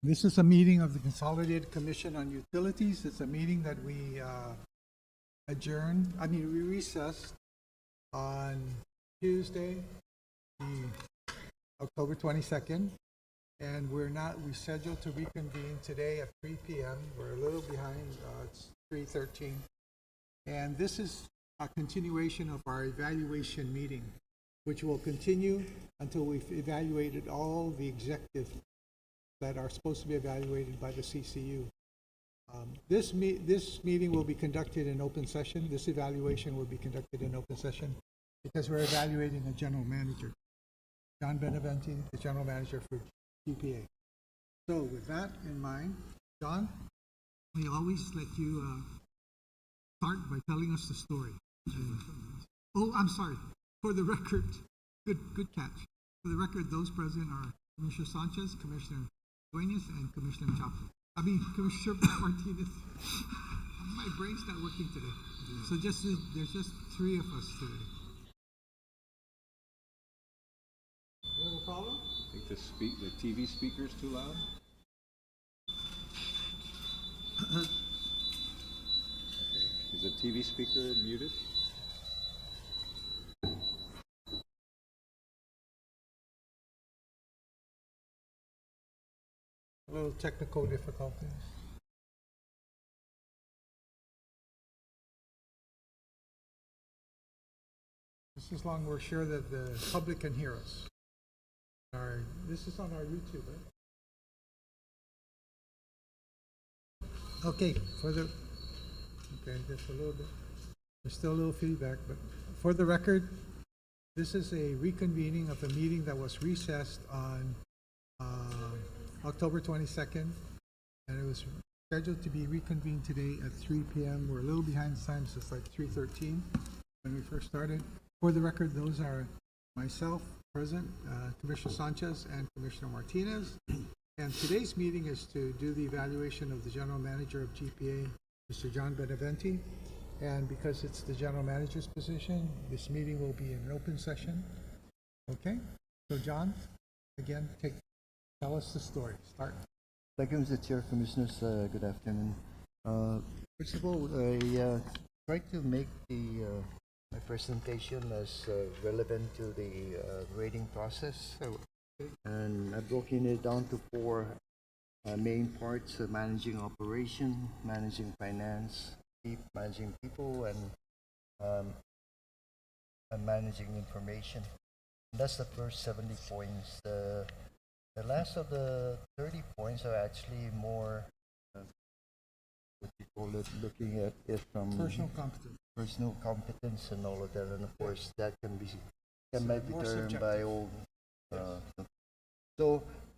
This is a meeting of the Consolidated Commission on Utilities. It's a meeting that we we recessed on Tuesday, October 22nd, and we scheduled to reconvene today at 3 p.m. We're a little behind, it's 3:13. And this is a continuation of our evaluation meeting, which will continue until we've evaluated all the executives that are supposed to be evaluated by the CCU. This meeting will be conducted in open session. This evaluation will be conducted in open session because we're evaluating a general manager, John Beneventi, the general manager for GPA. So with that in mind, John, we always let you start by telling us the story. Oh, I'm sorry. For the record, good catch. For the record, those present are Commissioner Sanchez, Commissioner Duenas, and Commissioner Commissioner Martinez. My brain's not working today. So there's just three of us today. You have a problem? I think the TV speaker's too loud. Okay. Is the TV speaker muted? A little technical difficulties. Just as long as we're sure that the public can hear us. This is on our YouTube, right? Okay, just a little bit. There's still a little feedback, but for the record, this is a reconvening of a meeting that was recessed on October 22nd, and it was scheduled to be reconvened today at 3 p.m. We're a little behind the time, so it's like 3:13 when we first started. For the record, those are myself, present, Commissioner Sanchez, and Commissioner Martinez. And today's meeting is to do the evaluation of the General Manager of GPA, Mr. John Beneventi. And because it's the General Manager's position, this meeting will be in an open session. Okay? So John, again, tell us the story. Start. Thank you, Mr. Chair, Commissioners. Good afternoon. First of all, I tried to make my presentation as relevant to the grading process, and I've broken it down to four main parts: managing operation, managing finance, managing people, and managing information. That's the first 70 points. The last of the 30 points are actually more, what you call it, looking at it from personal competence and all of that, and of course that can be determined by all.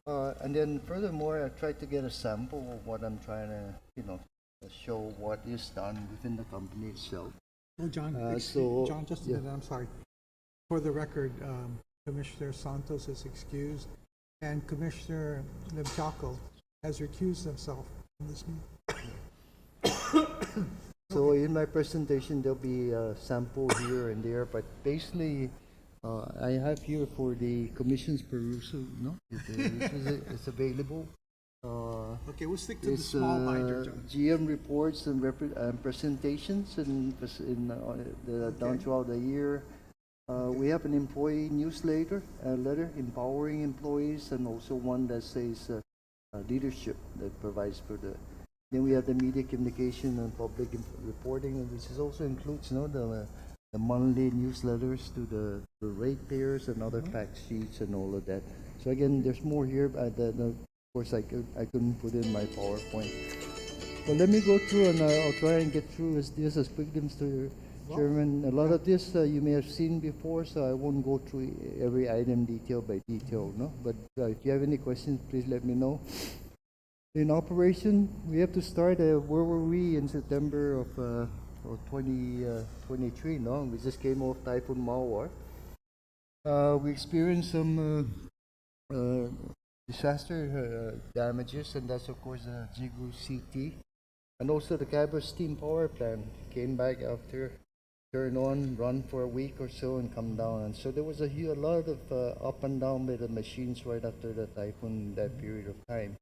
And then furthermore, I tried to get a sample of what I'm trying to, show what is done within the company itself. Oh, John, John, just a minute, I'm sorry. For the record, Commissioner Santos is excused, and Commissioner Limchaco has recused himself from this meeting. So in my presentation, there'll be a sample here and there, but basically, I have here for the Commission's perusal. No, it's available. Okay, we'll stick to the small binder, John. GM reports and presentations down throughout the year. We have an employee newsletter, letter empowering employees, and also one that says leadership that provides for the. Then we have the media communication and public reporting, which is also includes the monthly newsletters to the ratepayers and other fact sheets and all of that. So again, there's more here. Of course, I couldn't put in my PowerPoint. But let me go through, and I'll try and get through this as quickly, Mr. Chairman. A lot of this you may have seen before, so I won't go through every item detail by detail. No, but if you have any questions, please let me know. In operation, we have to start. Where were we in September of 2023? No, we just came off Typhoon Mawar. We experienced some disaster damages, and that's of course the Jigu CT, and also the Cabra Steam Power Plant came back after turn on, run for a week or so, and come down. And so there was a lot of up and down with the machines right after the typhoon that period of time.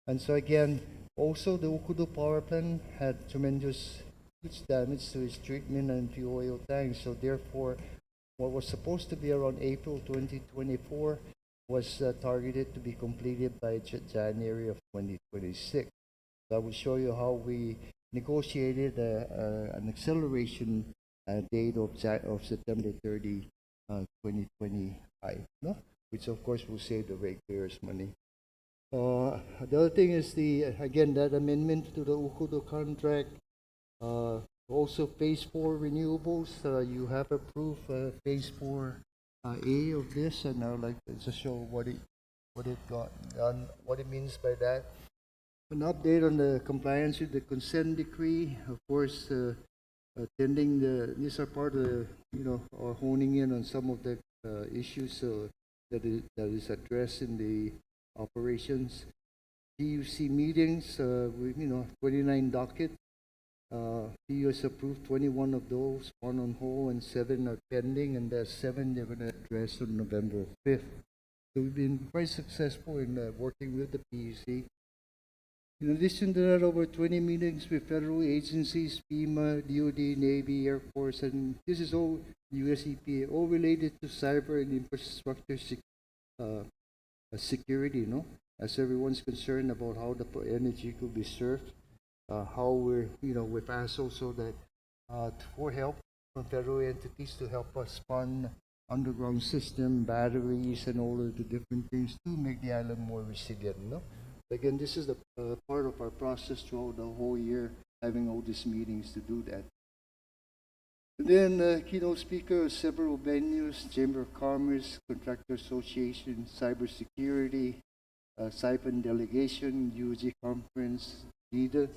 And so again, also the Ukudo power plant had tremendous huge damage to its treatment and fuel oil tanks. So therefore, what was supposed to be around April 2024 was targeted to be completed by January of 2026. So I will show you how we negotiated an acceleration date of September 30, 2025, no? Which of course will save the ratepayers money. The other thing is again, that amendment to the Ukudo contract. Also, Phase 4 renewables. You have approved Phase 4 A of this, and I would like to just show what it got done, what it means by that. An update on the compliance with the consent decree. Of course, attending these are part of honing in on some of the issues that is addressed in the operations. PUC meetings, 29 docket. PU has approved 21 of those, 1 on hold, and 7 are pending, and there's 7 they're going to address on November 5th. So we've been quite successful in working with the PUC. In addition to that, over 20 meetings with federal agencies, FEMA, DOD, Navy, Air Force, and this is all US EPA, all related to cyber and infrastructure security, no? As everyone's concerned about how the energy could be served, how we've asked also that for help from federal entities to help us fund underground system, batteries, and all of the different things to make the island more resilient, no? Again, this is the part of our process throughout the whole year, having all these meetings to do that. And then keynote speaker, several venues, Chamber of Commerce, Contractor Association, Cybersecurity, Siphon Delegation, UG Conference, NIDA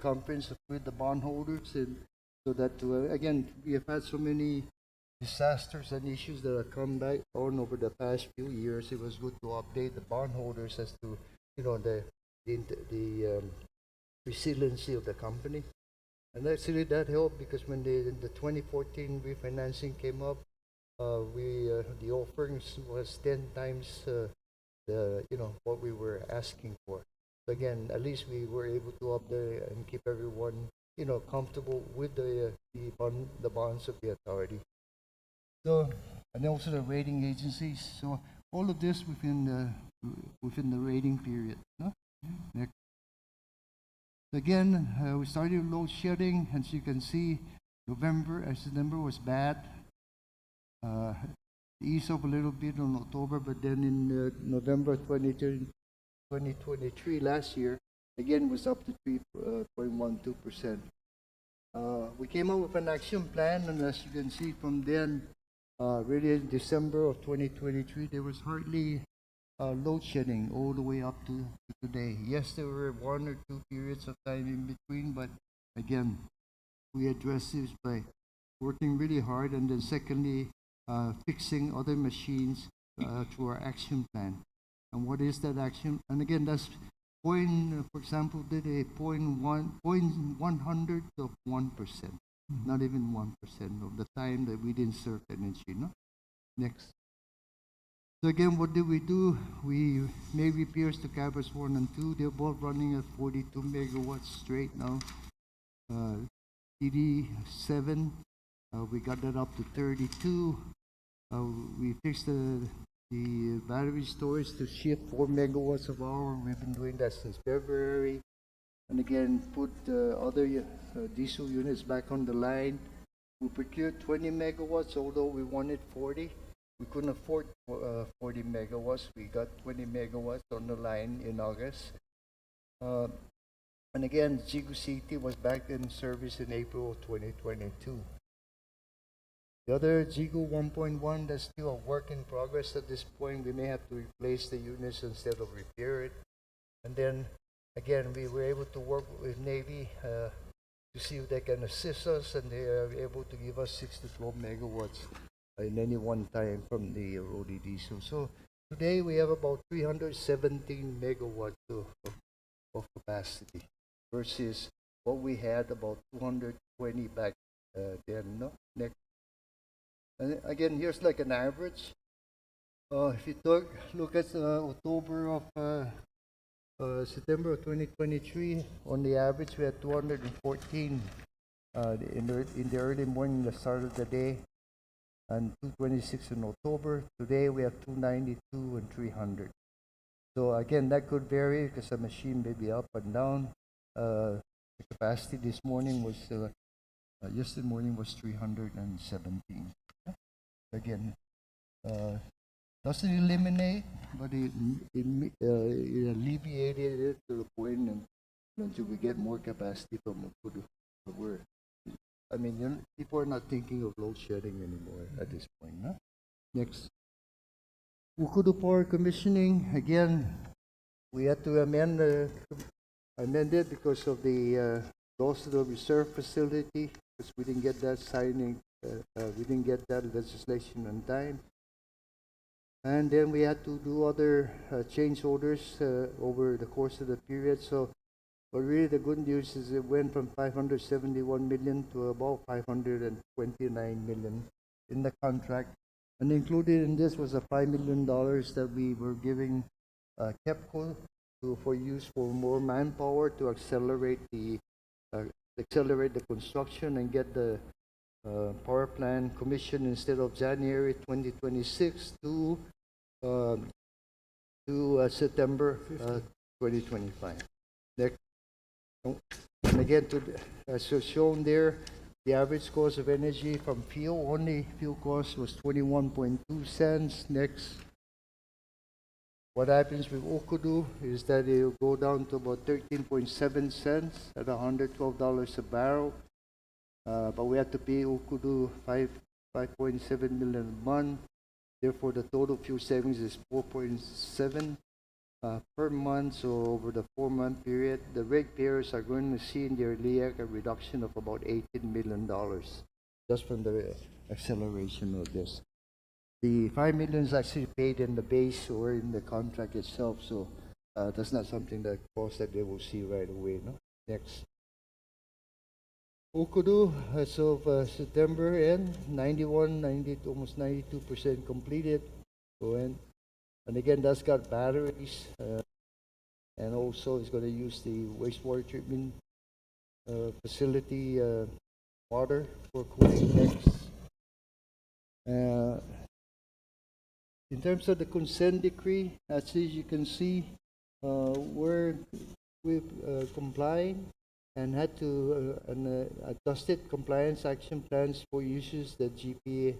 Conference with the bondholders. And so that, again, we have had so many disasters and issues that have come back on over the past few years. It was good to update the bondholders as to the resiliency of the company. And actually that helped because when the 2014 refinancing came up, the offerings was 10 times what we were asking for. So again, at least we were able to update and keep everyone comfortable with the bonds of the authority. So, and also the rating agencies. So all of this within the rating period. No? Next. Again, we started load shedding. As you can see, September was bad. Eased up a little bit on October, but then in November 2023 last year, again was up to 3.12%. We came up with an action plan, and as you can see from then, really in December of 2023, there was hardly load shedding all the way up to today. Yes, there were 1 or 2 periods of time in between, but again, we addressed this by working really hard, and then secondly, fixing other machines through our action plan. And what is that action? And again, that's for example, did a 0.100 of 1%, not even 1% of the time that we didn't serve energy. No? Next. So again, what did we do? We made repairs to Cabras 1 and 2. They're both running at 42 megawatts straight now. PD 7, we got that up to 32. We fixed the battery storage to shift 4 megawatts of hour. We've been doing that since February. And again, put other diesel units back on the line. We procured 20 megawatts, although we wanted 40. We couldn't afford 40 megawatts. We got 20 megawatts on the line in August. And again, Jigu City was back in service in April 2022. The other Jigu 1.1, that's still a work in progress at this point. We may have to replace the units instead of repair it. And then, again, we were able to work with Navy to see if they can assist us, and they are able to give us 6 to 12 megawatts in any one time from the Rodi diesel. So today we have about 317 megawatts of capacity versus what we had about 220 back then. No? Next. And again, here's like an average. If you look at October of September of 2023, on the average, we had 214 in the early morning, the start of the day, and 226 in October. Today, we have 292 and 300. So again, that could vary because the machine may be up and down. The capacity this morning was, yesterday morning was 317. Again, doesn't eliminate, but it alleviated it to the point until we get more capacity from Okudu. I mean, people are not thinking of load shedding anymore at this point. Huh? Next. Ukudu Power Commissioning, again, we had to amend it because of the loss of the reserve facility, because we didn't get that signing, we didn't get that legislation on time. And then we had to do other change orders over the course of the period. So, but really the good news is it went from 571 million to about 529 million in the contract. And included in this was a $5 million that we were giving KEPCO for use for more manpower to accelerate the construction and get the power plant commissioned instead of January 2026 to September 2025. Next. And again, as shown there, the average cost of energy from fuel cost was 21.2 cents. Next, what happens with Okudu is that it will go down to about 13.7 cents at $112 a barrel. But we have to pay Okudu 5.7 million a month. Therefore, the total fuel savings is 4.7 per month. So over the 4-month period, the ratepayers are going to see in their LEAC a reduction of about $18 million just from the acceleration of this. The $5 million is actually paid in the base or in the contract itself, so that's not something that cost that they will see right away. No? Next. Okudu, as of September end, 90, almost 92% completed. And again, that's got batteries, and also it's going to use the wastewater treatment facility water for cooling next. In terms of the consent decree, as you can see, we've complied and had to adjusted compliance action plans for issues that GPA is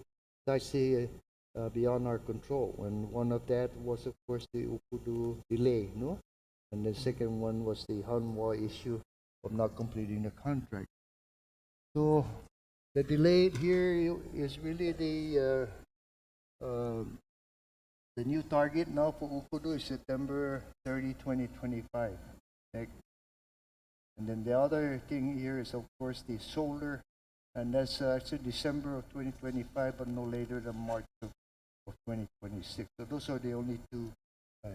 actually beyond our control. And one of that was, of course, the Ukudu delay, no? And the second one was the Hanwha issue of not completing the contract. So the delay here is really the new target now for Ukudu is September 30, 2025. And then the other thing here is, of course, the solar, and that's actually December of 2025, but no later than March of 2026. So those are the only two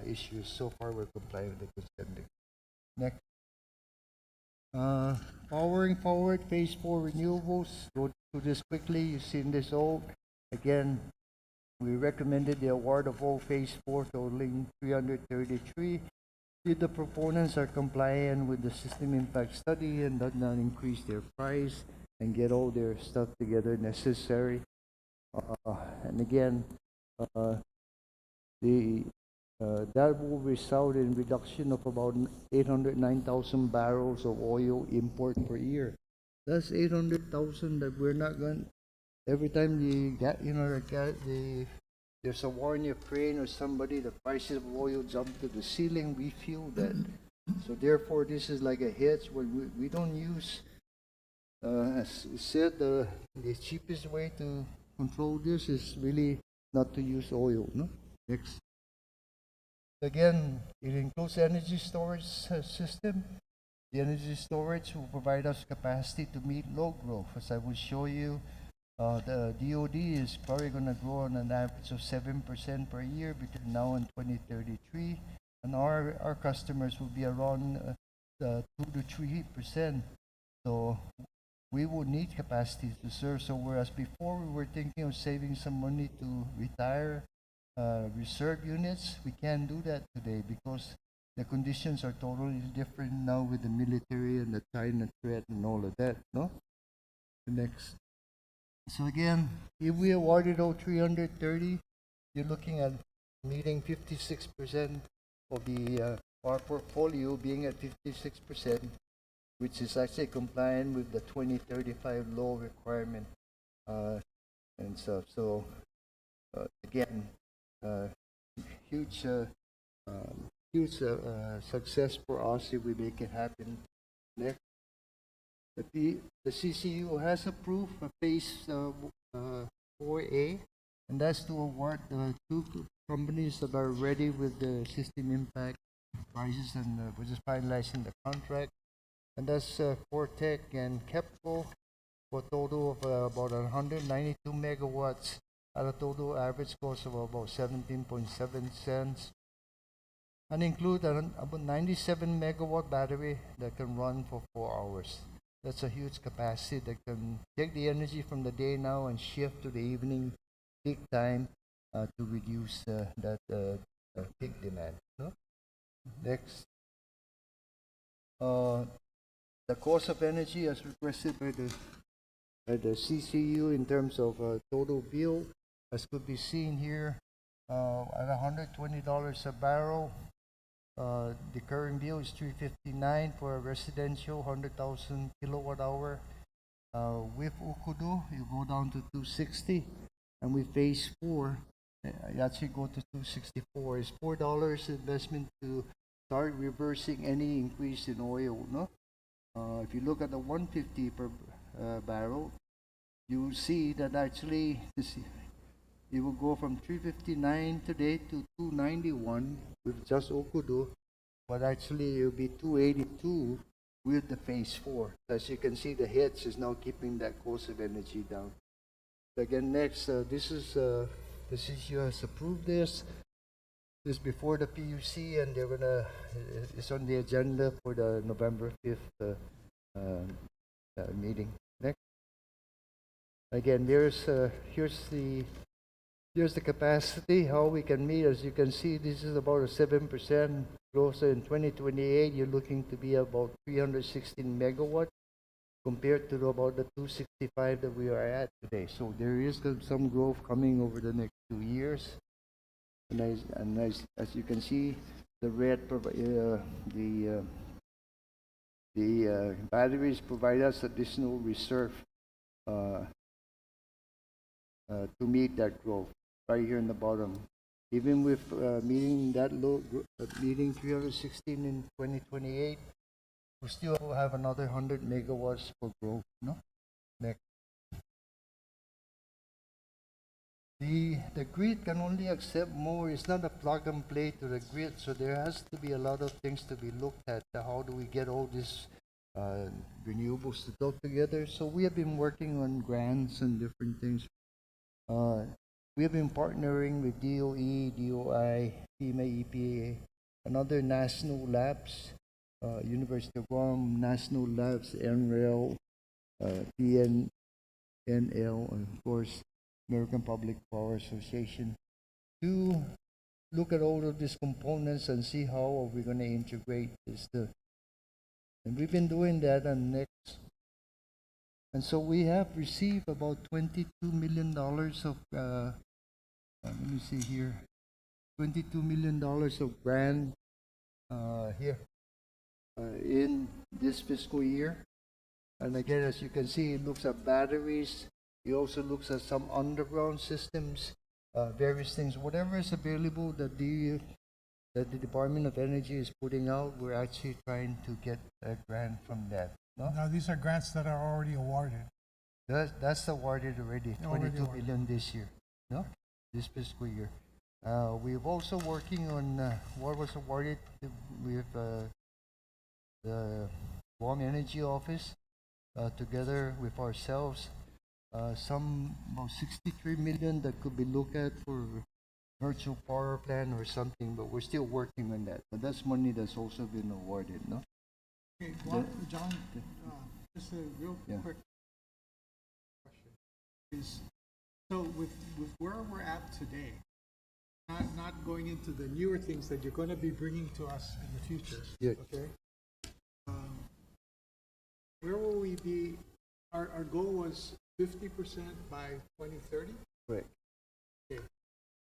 issues. So far, we're complying with the consent decree. Next. Powering forward, phase 4 renewables. Go through this quickly. You've seen this all. Again, we recommended the award of all phase 4 totaling 333. If the proponents are compliant with the system impact study and does not increase their price and get all their stuff together necessary. And again, that will result in reduction of about 809,000 barrels of oil import per year. That's 800,000 that we're not going. Every time there's a war in Ukraine or somebody, the prices of oil jump to the ceiling. We feel that. So therefore, this is like a hedge where we don't use. As said, the cheapest way to control this is really not to use oil. No. Next. Again, it includes energy storage system. The energy storage will provide us capacity to meet load growth. As I will show you, the DOD is probably going to grow on an average of 7% per year between now and 2033, and our customers will be around 2 to 3%. So we will need capacity to serve. So whereas before we were thinking of saving some money to retire reserve units, we can't do that today because the conditions are totally different now with the military and the China threat and all of that, no? Next. So again, if we awarded all 330, you're looking at meeting 56% of the our portfolio being at 56%, which is actually compliant with the 2035 law requirement and stuff. So again, huge, huge success for us if we make it happen. Next, the CCU has approved a phase 4A, and that's to award the two companies that are ready with the system impact prices, and we're just finalizing the contract. And that's Fortec and Kepco for a total of about 192 megawatts at a total average cost of about 17.7 cents, and include about 97 megawatt battery that can run for 4 hours. That's a huge capacity that can take the energy from the day now and shift to the evening peak time to reduce that peak demand. No? Next. The cost of energy as requested by the CCU in terms of total bill, as could be seen here, at $120 a barrel. The current bill is $359 for a residential 100,000 kilowatt hour. With Ukudu, you go down to $260, and with phase 4, you actually go to $264. It's $4 investment to start reversing any increase in oil. No, if you look at the 150 per barrel, you will see that actually it will go from 359 today to 291 with just Okudu, but actually it will be 282 with the phase 4. As you can see, the hedge is now keeping that cost of energy down. Again, next, this is the CCU has approved this. This is before the PUC, and they're gonna. It's on the agenda for the November 5th meeting. Next. Again, here's the capacity, how we can meet. As you can see, this is about a 7% growth. So in 2028, you're looking to be about 316 megawatt compared to about the 265 that we are at today. So there is some growth coming over the next 2 years. And as you can see, the red the batteries provide us additional reserve to meet that growth right here in the bottom. Even with meeting that low, meeting 316 in 2028, we still have another 100 megawatts for growth. No, next. The grid can only accept more. It's not a plug and play to the grid, so there has to be a lot of things to be looked at. How do we get all these renewables to talk together? So we have been working on grants and different things. We have been partnering with DOE, DOI, FEMA, EPA, and other national labs, University of Guam, national labs, NREL, PNNL, and of course, American Public Power Association, to look at all of these components and see how are we going to integrate this. And we've been doing that. And next, and so we have received about $22 million of let me see here, $22 million of grant here in this fiscal year. And again, as you can see, it looks at batteries. It also looks at some underground systems, various things. Whatever is available that the Department of Energy is putting out, we're actually trying to get a grant from that. No? Now, these are grants that are already awarded. That's awarded already, Already 22 awarded. billion this year, no? This fiscal year. We've also working on what was awarded with the Guam Energy Office, together with ourselves. Some about 63 million that could be looked at for virtual power plant or something, but we're still working on that. But that's money that's also been awarded, no? Okay, well, John, just a real Yeah. quick question is, so with where we're at today, not going into the newer things that you're going to be bringing to us in the future. Yeah. Okay. Where will we be? Our goal was 50% by 2030. Correct. Okay.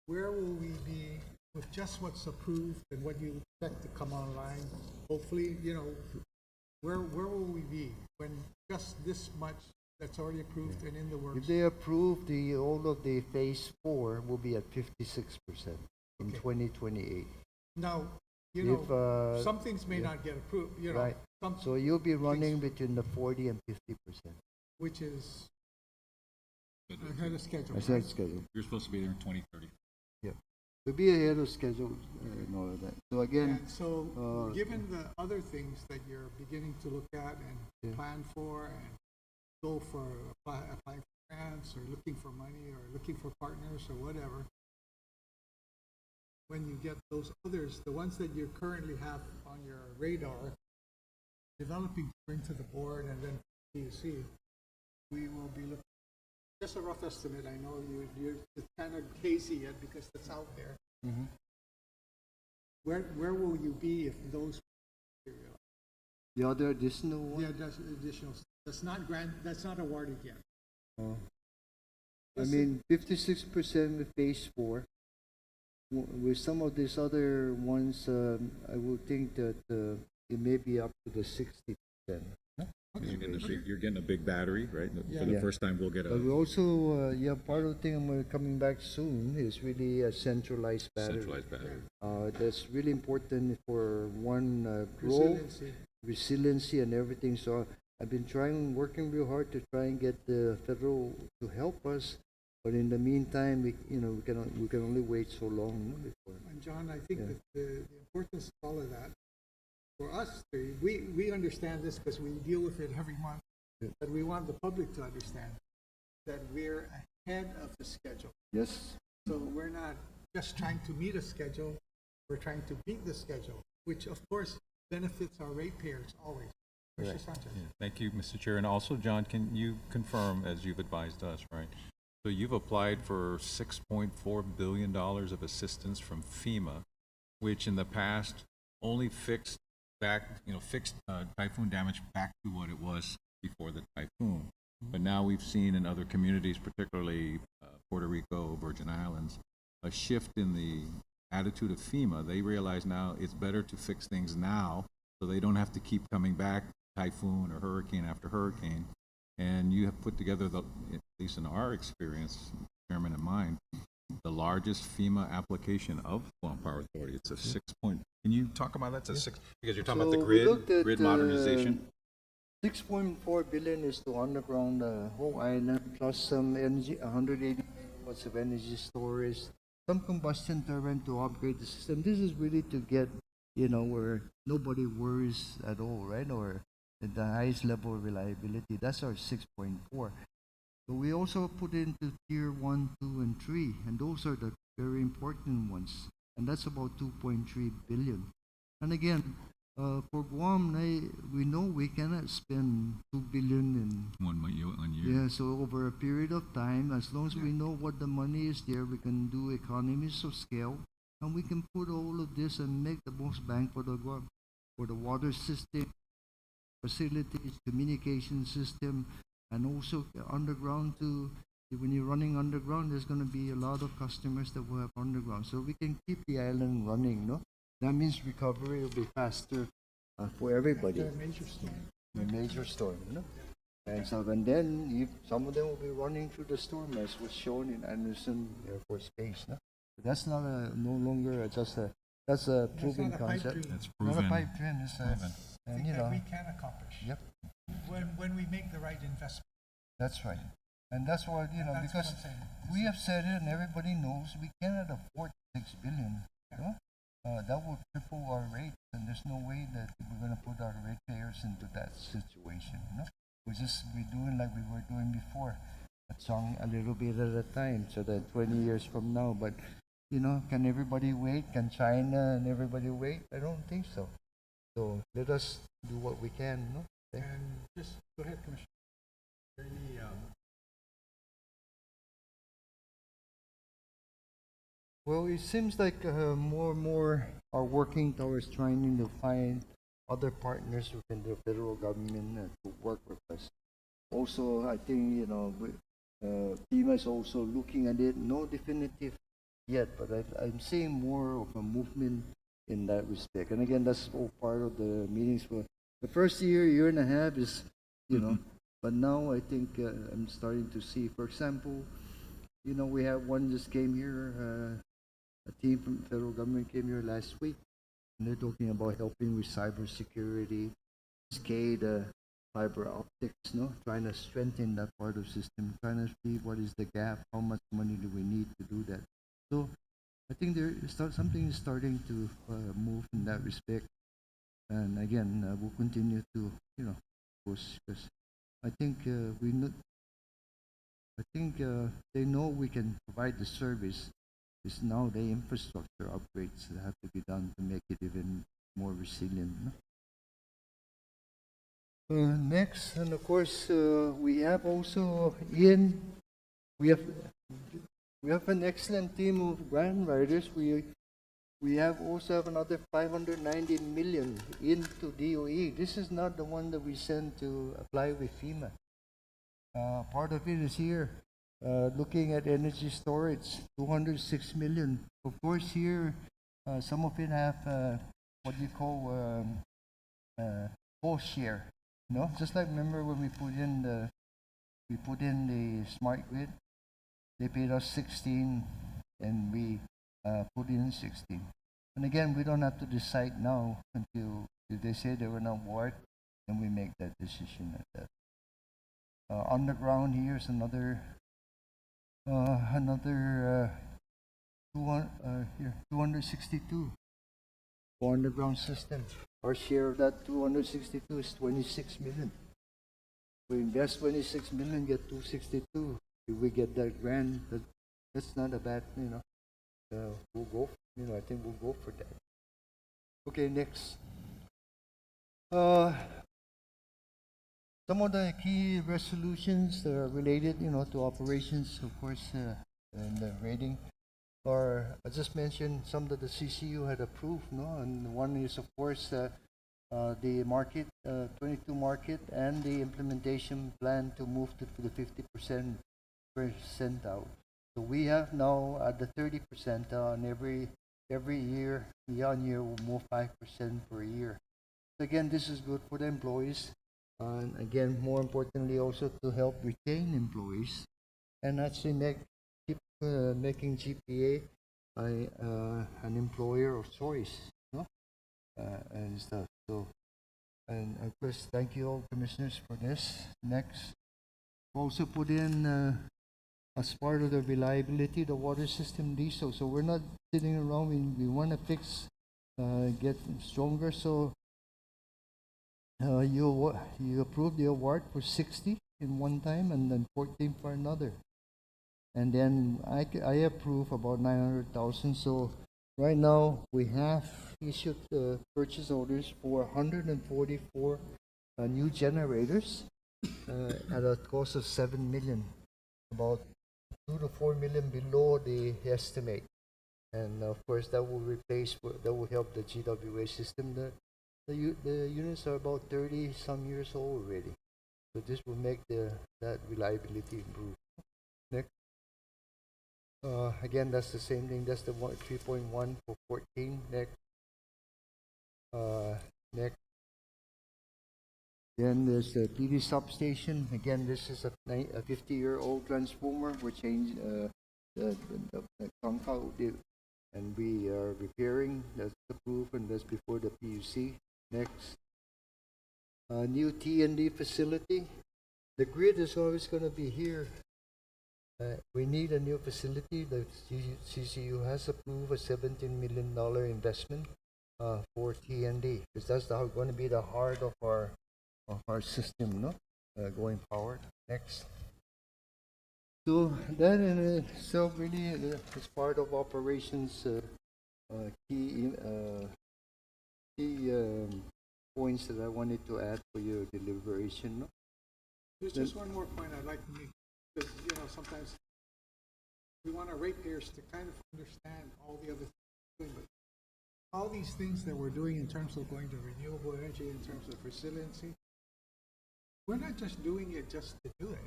Where will we be with just what's approved and what you expect to come online? Hopefully, where will we be when just this much that's already approved and in the works? If they approve all of the phase 4, will be at 56% in Okay. 2028. Now, If, some things may yeah. not get approved, Right. So you'll be running between the 40 and 50%. which is ahead of schedule. That's right? that schedule. You're supposed to be there in 2030. Yeah. We'll be ahead of schedule and all of that. So again, And so, uh, given the other things that you're beginning to look at and Yeah. plan for and go for applying for grants or looking for money or looking for partners or whatever, when you get those others, the ones that you currently have on your radar, developing to bring to the board and then PUC, we will be looking. Just a rough estimate. I know it's kind of hazy yet because that's out there. mhm. Where will you be if those materialize? The other additional one, Yeah, that's additional. That's not awarded yet. I Yes, mean, 56% with phase 4. With some of these other ones, I would think that it may be up to the 60%. You're getting a big battery, right? For the Yeah. first time, we'll get But we a also, part of the thing we're coming back soon is really a centralized battery. centralized battery. That's really important for one growth, Resiliency. resiliency, and everything. So I've been working real hard to try and get the federal to help us. But in the meantime, we can only wait so long before. And John, I think Yeah. that the importance of all of that, for us, we understand this because we deal with it every month, Yeah. but we want the public to understand that we're ahead of the schedule. Yes. So we're not just trying to meet a schedule, we're trying to beat the schedule, which of course benefits our ratepayers always. Mr. Right. Sanchez. Yeah, thank you, Mr. Chair. And also, John, can you confirm, as you've advised us, right? So you've applied for $6.4 billion of assistance from FEMA, which in the past only fixed typhoon damage back to what it was before the typhoon. But now we've seen in other communities, particularly Puerto Rico, Virgin Islands, a shift in the attitude of FEMA. They realize now it's better to fix things now so they don't have to keep coming back typhoon or hurricane after hurricane. And you have put together, at least in our experience, Chairman and mine, the largest FEMA application of Guam Power Authority. It's a 6 point. Can you talk about that? It's a 6, because you're talking about the So we looked at, grid modernization. 6.4 billion is to underground the whole island, plus some energy, 180 megawatts of energy storage, some combustion turbine to upgrade the system. This is really to get, where nobody worries at all, right? Or at the highest level of reliability. That's our 6.4. So we also put into tier 1, 2, and 3, and those are the very important ones. And that's about 2.3 billion. And again, for Guam, we know we cannot spend 2 billion in 1 year. yeah, so over a period of time, as long as we know what the money is there, we can do economies of scale, and we can put all of this and make the most bang for the Guam, for the water system, facilities, communication system, and also underground to, when you're running underground, there's going to be a lot of customers that will have underground. So we can keep the island running, no? That means recovery will be faster for everybody. After a major storm. A major storm, And so, and then some of them will be running through the storm, as was shown in Anderson Air Force Base, That's not no longer that's a proven not a pipe concept. dream. That's Not a proven. pipe dream. It's Proven. and Thing that we can accomplish. Yep, When we make the right investment. that's right. And that's what That's because what I'm saying. we have said it, and everybody knows we cannot afford 6 billion. That will triple our rates, and there's no way that we're going to put our ratepayers into that situation. We're doing like we were doing before, a little bit at a time, so that 20 years from now. But can everybody wait? Can China and everybody wait? I don't think so. So let us do what we can. Okay? And just go ahead, Commissioner. Any Well, it seems like more and more are working towards trying to find other partners within the federal government to work with us. Also, I think, FEMA is also looking at it. No definitive yet, but I'm seeing more of a movement in that respect. And again, that's all part of the meetings. For the first year and a half is, but now I think I'm starting to see, for example, we have one just came here, a team from the federal government came here last week, and they're talking about helping with cybersecurity, SCADA, fiber optics, trying to strengthen that part of the system, trying to see what is the gap, how much money do we need to do that. So I think something is starting to move in that respect, and again, we'll continue to, push, because I think they know we can provide the service. It's now the infrastructure upgrades that have to be done to make it even more resilient. Next, and of course, we have also we have an excellent team of grant writers. We also have another 590 million into DOE. This is not the one that we sent to apply with FEMA. Part of it is here. Looking at energy storage, 206 million. Of course, here some of it have what you call cost share. Just like remember when we put in the smart grid, they paid us 16, and we put in 16. And again, we don't have to decide now until if they say they were not award, then we make that decision at that. Underground here is another 262 for underground system. Our share of that 262 is 26 million. We invest 26 million, get 262. If we get that grant, that's not a bad, we'll go. I think we'll go for that. Okay, next. Some of the key resolutions that are related, to operations, of course, and the rating are, I just mentioned some that the CCU had approved, and one is, of course, the market, 22 market, and the implementation plan to move to the 50% percentile. So we have now at the 30 percentile, and every year, year on year, we'll move 5% per year. So again, this is good for the employees. And again, more importantly, also to help retain employees and actually keep making GPA an employer of choice, and stuff. So, and of course, thank you all commissioners for this. Next, also put in as part of the reliability, the water system diesel. So we're not sitting around. We want to fix, get stronger. So. You approved the award for 60 in one time, and then 14 for another, and then I approve about 900,000. So right now we have issued purchase orders for 144 new generators at a cost of 7 million, about 2 to 4 million below the estimate, and of course that will help the GWA system. The units are about 30 some years old already, so this will make that reliability improve. Next, again, that's the same thing. That's the 3.1 for 14. Next, next. Then there's the PV substation. Again, this is a 50-year-old transformer. We're changing the trunk out, and we are repairing. That's approved, and that's before the PUC. Next, new T&D facility. The grid is always going to be here. We need a new facility. The CCU has approved a $17 million investment for T&D, because that's going to be the heart of our system, going forward. Next. So that in itself really is part of operations key points that I wanted to add for your deliberation. There's just one more point I'd like to make, because sometimes we want our ratepayers to kind of understand all the other things we're doing, but all these things that we're doing in terms of going to renewable energy, in terms of resiliency, we're not just doing it just to do it.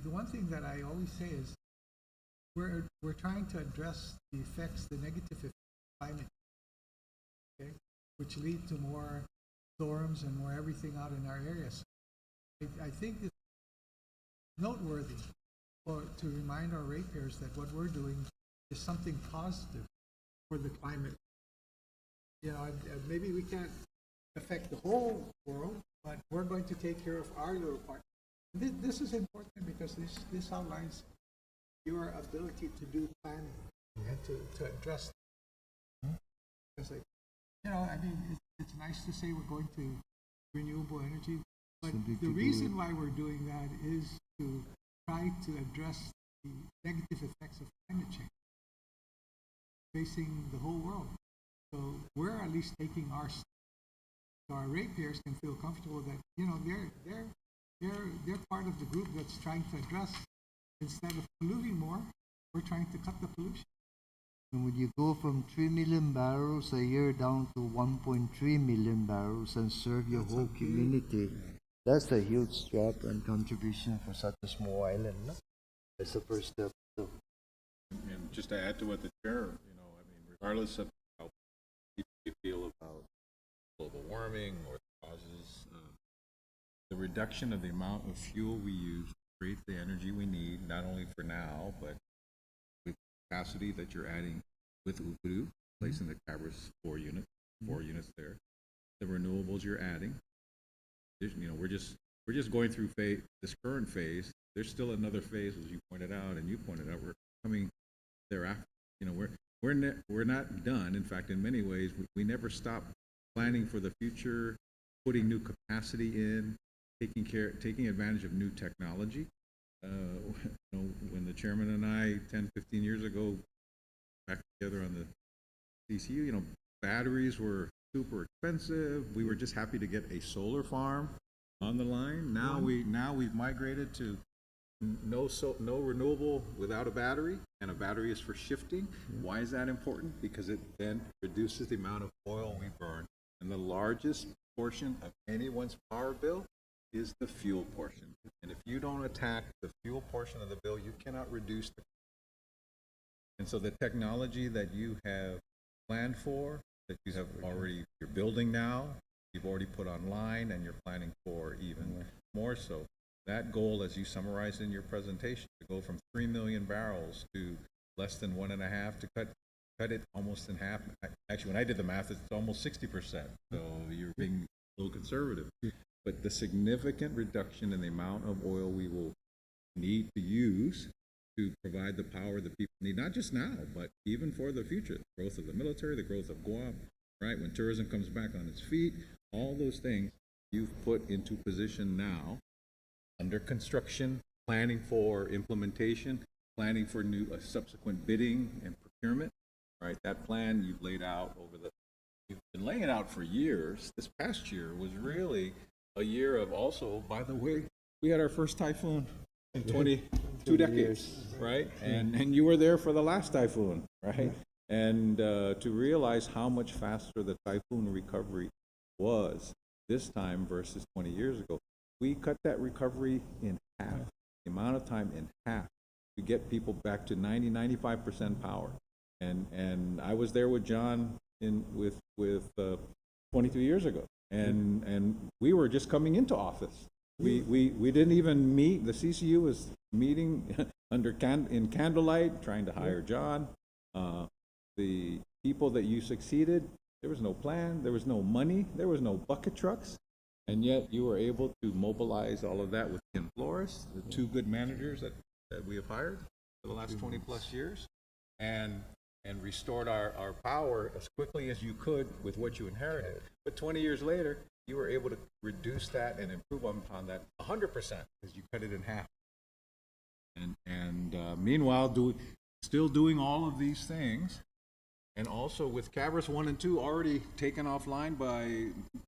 The one thing that I always say is we're trying to address the effects, the negative effects of climate change, okay, which lead to more storms and more everything out in our areas. I think it's noteworthy to remind our ratepayers that what we're doing is something positive for the climate. You know, and maybe we can't affect the whole world, but we're going to take care of our little part. This is important because this outlines your ability to do planning and to address. It's like, you know, I mean, it's nice to say we're going to renewable energy, but the reason why we're doing that is to try to address the negative effects of climate change facing the whole world. So we're at least taking our step. So our ratepayers can feel comfortable that, you know, they're part of the group that's trying to address, instead of polluting more, we're trying to cut the pollution. And when you go from 3 million barrels a year down to 1.3 million barrels and serve your whole community, that's a huge drop and contribution for such a small island. No? That's the first step. So. And just to add to what the chair, you know, I mean, regardless of how people feel about global warming or the causes, the reduction of the amount of fuel we use to create the energy we need, not only for now, but with capacity that you're adding with Upudu, placing the Cabras 4 units there, the renewables you're adding. You know, we're just going through this current phase. There's still another phase, as you pointed out, and you pointed out, we're coming thereafter. You know, we're not done. In fact, in many ways, we never stop planning for the future, putting new capacity in, taking advantage of new technology. You know, when the chairman and I 10, 15 years ago back together on the CCU, you know, batteries were super expensive. We were just happy to get a solar farm on the line. Now we've migrated to no renewable without a battery, and a battery is for shifting. Why is that important? Because it then reduces the amount of oil we burn, and the largest portion of anyone's power bill is the fuel portion. And if you don't attack the fuel portion of the bill, you cannot reduce the. And so the technology that you have planned for, that you have already, you're building now, you've already put online, and you're planning for even more so. That goal, as you summarized in your presentation, to go from 3 million barrels to less than 1.5, to cut it almost in half. Actually, when I did the math, it's almost 60%. So you're being a little conservative. But the significant reduction in the amount of oil we will need to use to provide the power that people need, not just now, but even for the future. The growth of the military, the growth of Guam, right? When tourism comes back on its feet, all those things you've put into position now, under construction, planning for implementation, planning for new subsequent bidding and procurement, right? That plan you've laid out you've been laying it out for years. This past year was really a year of also, by the way, we had our first typhoon in 22 decades, right? And you were there for the last typhoon, right? And to realize how much faster the typhoon recovery was this time versus 20 years ago. We cut that recovery in half, the amount of time in half, to get people back to 95% power. And I was there with John with 22 years ago, and we were just coming into office. We didn't even meet. The CCU was meeting in candlelight, trying to hire John. The people that you succeeded, there was no plan, there was no money, there was no bucket trucks. And yet you were able to mobilize all of that with Ken Flores, the 2 good managers that we have hired for the last 20 plus years, and restored our power as quickly as you could with what you inherited. But 20 years later, you were able to reduce that and improve upon that 100% because you cut it in half. And meanwhile, still doing all of these things. And also with Cabras 1 and 2 already taken offline by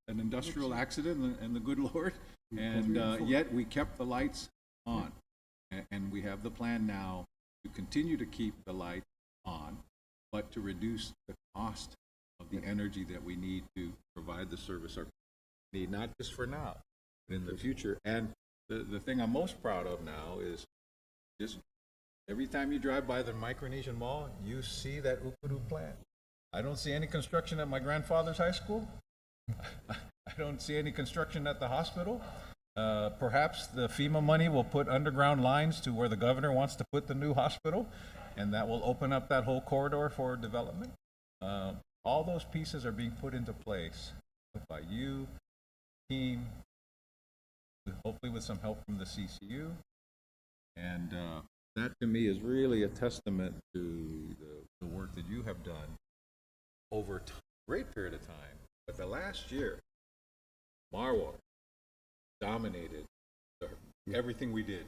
an industrial accident and the good Lord, and yet we kept the lights on. And we have the plan now to continue to keep the light on, but to reduce the cost of the energy that we need to provide the service our need, not just for now, but in the future. And the thing I'm most proud of now is just every time you drive by the Micronesian Mall, you see that Ukuru plant. I don't see any construction at my grandfather's high school. I don't see any construction at the hospital. Perhaps the FEMA money will put underground lines to where the governor wants to put the new hospital, and that will open up that whole corridor for development. All those pieces are being put into place by you, team, hopefully with some help from the CCU. And that to me is really a testament to the work that you have done over a great period of time. But the last year, Marwar dominated everything we did.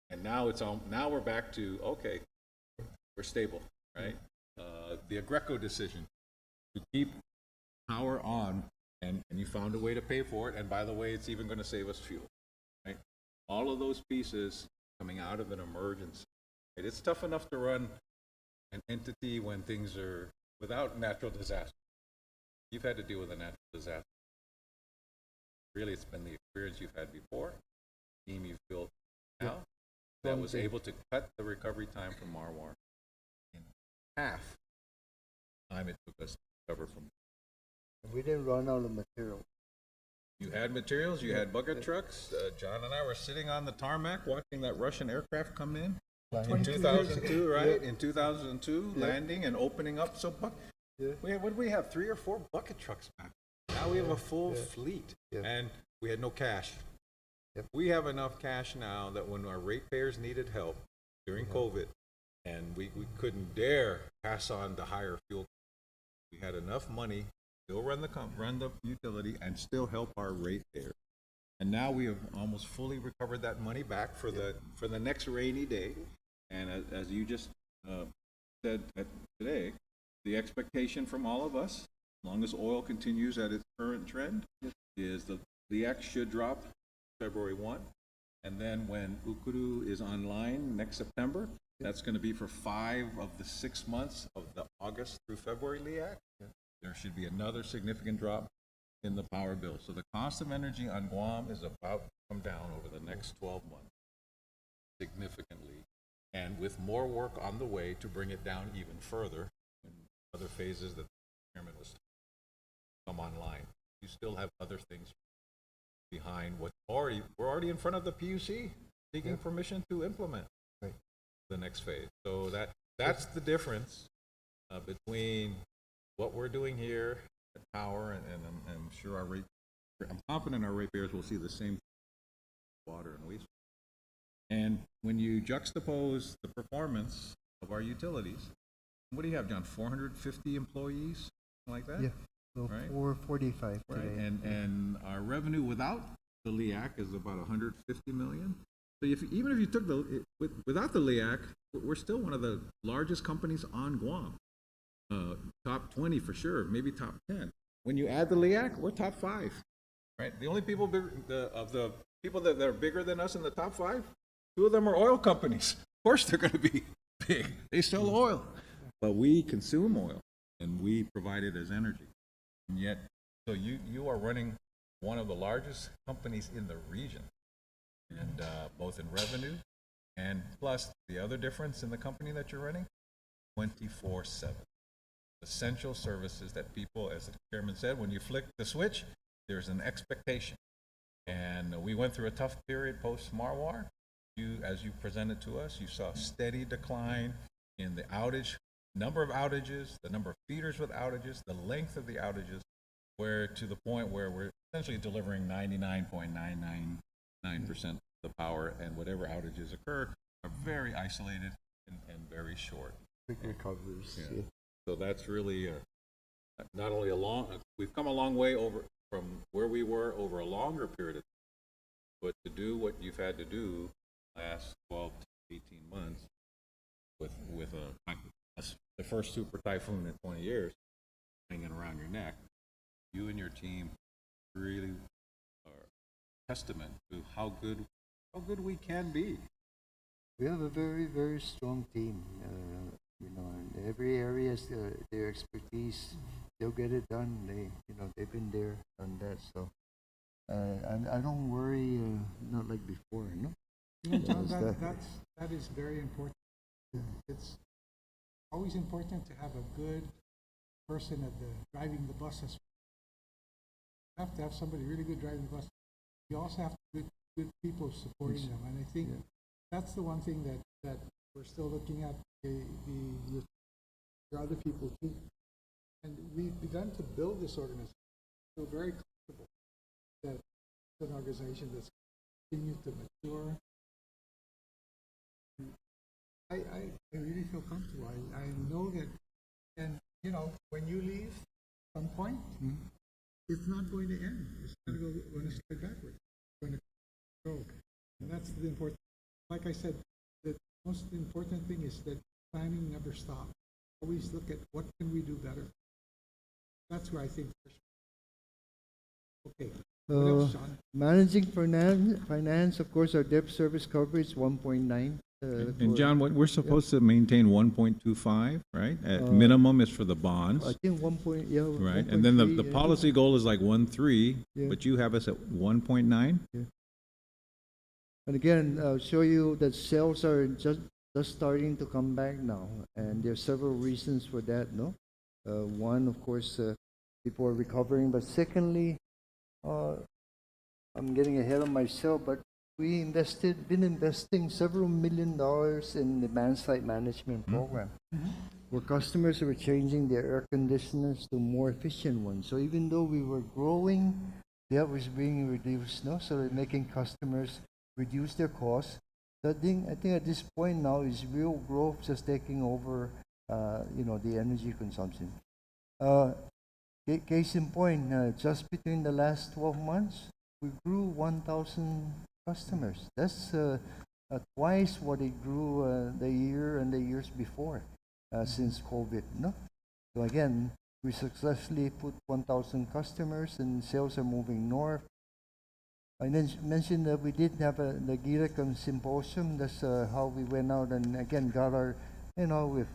And now now we're back to, okay, we're stable, right? The Agreco decision to keep power on, and you found a way to pay for it, and by the way, it's even going to save us fuel, right? All of those pieces coming out of an emergency. Right? It's tough enough to run an entity when things are without natural disaster. You've had to deal with a natural disaster. Really, it's been the experience you've had before, the team you've built now, that was able to cut the recovery time from Marwar in half the time it took us to recover from. We didn't run out of material. You had materials, you had bucket trucks. John and I were sitting on the tarmac watching that Russian aircraft come in 2002, right? In 2002, landing and opening up. So, what did we have? 3 or 4 bucket trucks back. Now we have a full fleet, and we had no cash. We have enough cash now that when our ratepayers needed help during COVID, and we couldn't dare pass on the higher fuel, we had enough money still run the utility and still help our ratepayers. And now we have almost fully recovered that money back for the next rainy day. And as you just said today, the expectation from all of us, as long as oil continues at its current trend, is the X should drop February 1. And then when Ukuru is online next September, that's going to be for 5 of the 6 months of the August through February LEAC. There should be another significant drop in the power bill. So the cost of energy on Guam is about to come down over the next 12 months significantly, and with more work on the way to bring it down even further in other phases that the chairman was come online. You still have other things behind we're already in front of the PUC seeking permission to implement the next phase. So that's the difference between what we're doing here at Power, and I'm sure I'm confident our ratepayers will see the same water and waste. And when you juxtapose the performance of our utilities, what do you have, John? 450 employees, something like that? Yeah, so Right. 445 Right, today. and our revenue without the LEAC is about 150 million. So even if you took without the LEAC, we're still one of the largest companies on Guam. Top 20 for sure, maybe top 10. When you add the LEAC, we're top 5. Right? The only people of the people that are bigger than us in the top 5, 2 of them are oil companies. Of course they're going to be big. They sell oil. But we consume oil, and we provide it as energy. And yet, so you are running one of the largest companies in the region, and both in revenue and plus the other difference in the company that you're running, 24/7. Essential services that people, as the chairman said, when you flick the switch, there's an expectation. And we went through a tough period post-Marwar. As you presented to us, you saw a steady decline in the outage, number of outages, the number of feeders with outages, the length of the outages, where to the point where we're essentially delivering 99.999% of the power, and whatever outages occur are very isolated and very short. Quick recovers. Yeah. So that's really not only we've come a long way from where we were over a longer period of time, but to do what you've had to do last 12 to 18 months with the first super typhoon in 20 years hanging around your neck, you and your team really are a testament to how good we can be. We have a very, very strong team. In every area is their expertise. They'll get it done. They've been there, done that. So, I don't worry. Not like before, no. John, Yes, that is very important. It's always important to have a good person driving the bus as well. You have to have somebody really good driving the bus. You also have good people supporting them, and I think that's the one thing that we're still looking at the other people too. And we've begun to build this organization. Feel very comfortable that it's an organization that's continued to mature. I really feel comfortable. I know that, and when you leave, at some point, it's not going to end. It's not going to start backwards. It's going to grow, and that's the important. Like I said, the most important thing is that planning never stops. Always look at what can we do better. That's where I think. Okay. What else, John? Managing finance, of course, our debt service coverage 1.9. And John, we're supposed to maintain 1.25, right? At minimum is for the bonds, I think 1 point, yeah. right? And then the 1.3, yeah. policy goal is like 1.3, Yeah. but you have us at 1.9? And again, I'll show you that sales are just starting to come back now, and there are several reasons for that, no? One, of course, people are recovering, but secondly, I'm getting ahead of myself, but we been investing several $1 million in the demand site management program, where customers were changing their air conditioners to more efficient ones. So even though we were growing, that was being reduced, no? So we're making customers reduce their costs. So I think at this point now is real growth just taking over, the energy consumption. Case in point, just between the last 12 months, we grew 1,000 customers. That's twice what it grew the year and the years before since COVID. No, so again, we successfully put 1,000 customers, and sales are moving north. I mentioned that we did have the GIRECON symposium. That's how we went out and again got our, with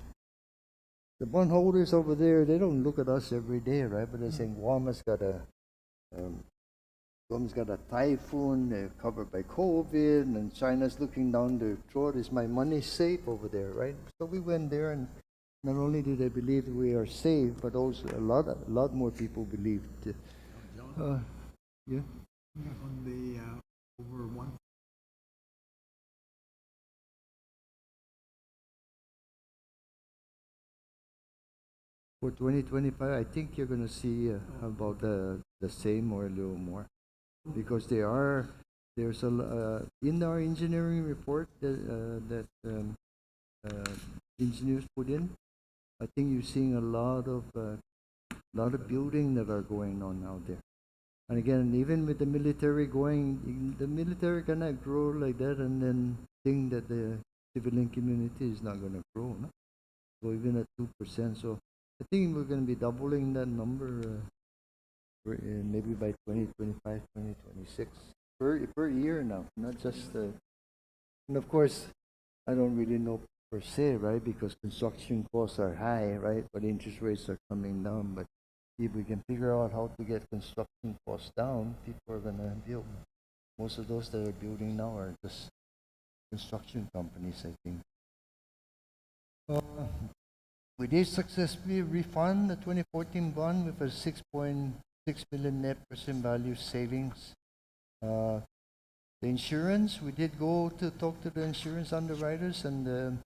the bondholders over there. They don't look at us every day, right? But they're saying Guam's got a typhoon, they're covered by COVID, and China's looking down their throat. Is my money safe over there, right? So we went there, and not only do they believe we are safe, but also a lot more people believed. Yeah. On the over one. For 2025, I think you're going to see about the same or a little more, because there's in our engineering report that engineers put in. I think you're seeing a lot of building that are going on out there. And again, even with the military going, the military cannot grow like that and then think that the civilian community is not going to grow. No? So even at 2%, so I think we're going to be doubling that number maybe by 2025, 2026 per year now, not just. And of course, I don't really know per se, right? Because construction costs are high, right? But interest rates are coming down. But if we can figure out how to get construction costs down, people are going to build. Most of those that are building now are just construction companies, I think. We did successfully refund the 2014 bond with a 6.6 million net present value savings. The insurance, we did go to talk to the insurance underwriters, and the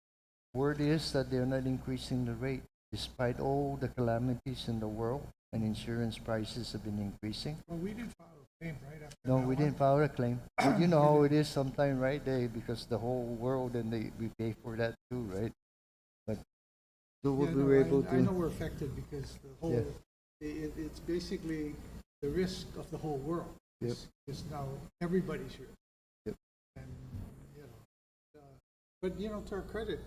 word is that they're not increasing the rate despite all the calamities in the world, and insurance prices have been increasing. Well, we didn't file a claim, right? After No, that we one? didn't file a claim. But you know how it is sometimes, right? Because the whole world, and we pay for that too, right? But so Yeah, we were able I know to. we're affected because the whole, it's basically the risk of the whole world. Yep. Is now everybody's risk. Yep. And, but to our credit,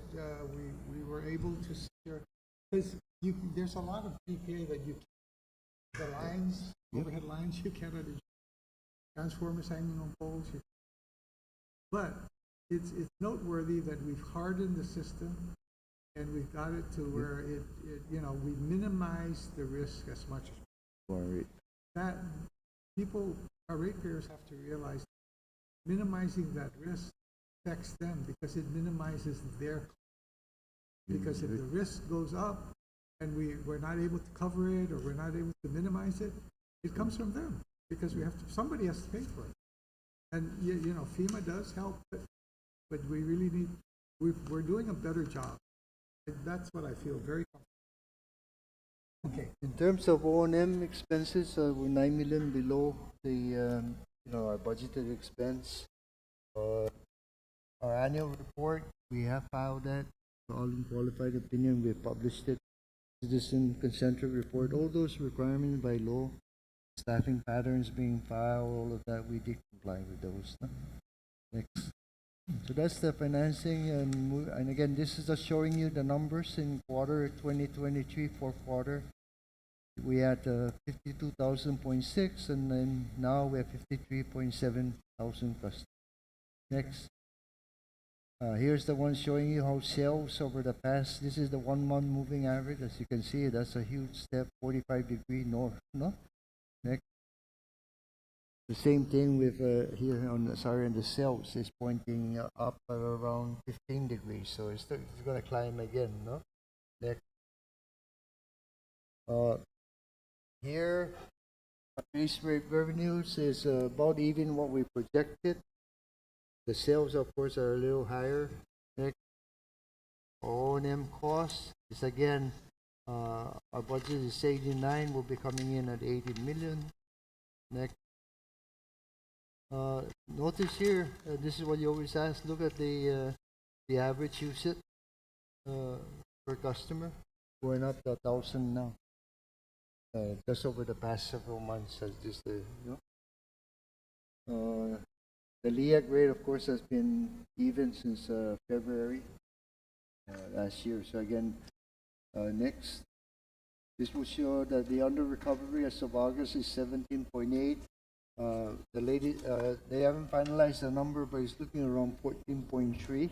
we were able to secure, because there's a lot of PPA that the lines, overhead lines, you cannot, transformers hanging on poles. But it's noteworthy that we've hardened the system and we've got it to where we minimize the risk as much as Right. that. Our ratepayers have to realize minimizing that risk affects them because it minimizes their cost. Because if the risk goes up and we're not able to cover it or we're not able to minimize it, it comes from them because somebody has to pay for it. And FEMA does help, but we really need, we're doing a better job. And that's what I feel very comfortable. Okay. In terms of O&M expenses, we're 9 million below the, our budgeted expense. Our annual report, we have filed that. All in qualified opinion, we published it. Citizen concentric report, all those requirements by law, staffing patterns being filed, all of that, we did comply with those. No? Next. So that's the financing, and again, this is just showing you the numbers in quarter 2023, fourth quarter. We had 52,000.6, and then now we have 53.7 thousand customers. Next. Here's the one showing you how sales over the past, this is the 1 month moving average. As you can see, that's a huge step, 45-degree north, no? Next. The same thing with here on the sales is pointing up at around 15 degrees. So it's going to climb again, no? Next. Here, base rate revenues is about even what we projected. The sales, of course, are a little higher. Next, O&M costs is again, our budget is 89, will be coming in at 80 million. Next, notice here, this is what you always ask. Look at the average usage per customer, going up to 1,000 now. Just over the past several months, as this, the LEAC rate, of course, has been even since February last year. So again, next, this will show that the under recovery as of August is 17.8. They haven't finalized the number, but it's looking around 14.3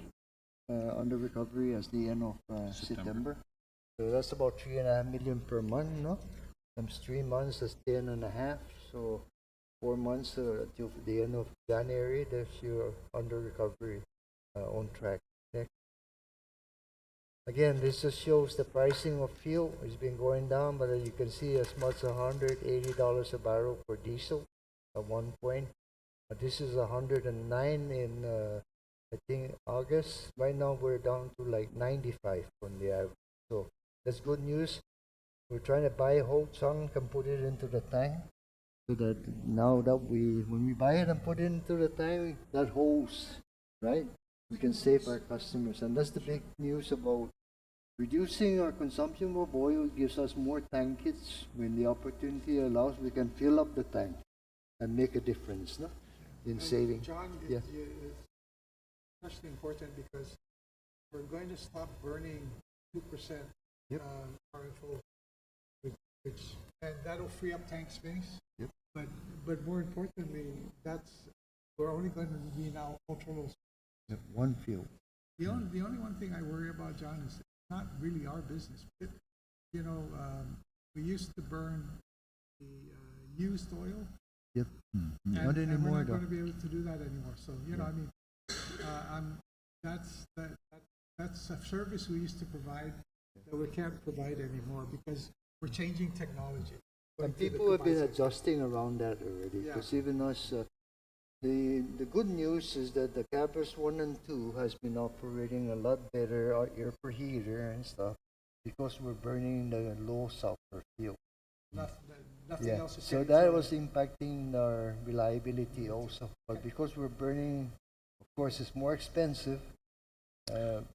under recovery as the end of September. So that's about 3.5 million per month, no? Times 3 months, that's 10.5. So 4 months till the end of January, there's your under recovery on track. Next. Again, this just shows the pricing of fuel. It's been going down, but as you can see, as much as $180 a barrel for diesel at one point. This is 109 in, I think, August. Right now, we're down to like 95 on the average. So that's good news. We're trying to buy a whole chunk and put it into the tank. So that now that when we buy it and put it into the tank, that holds, right? We can save our customers. And that's the big news about reducing our consumption of oil. Gives us more tank hits. When the opportunity allows, we can fill up the tank and make a difference, no? In saving. John, Yeah. it's especially important because we're going to stop burning 2% Yep. harmful, and that'll free up tank space. Yep. But more importantly, we're only going to be now ultra low. One fuel. The only one thing I worry about, John, is it's not really our business. We used to burn the used oil. Yep. And Not we're anymore, not though. going to be able to do that anymore. So that's a service we used to provide that we can't provide anymore because we're changing technology. And people have been adjusting around that already. Yeah. Because even us, the good news is that the Cabras 1 and 2 has been operating a lot better, our air preheater and stuff, because we're burning the low sulfur fuel. Nothing else is So changed. that was impacting our reliability also. But because we're burning, of course, it's more expensive. And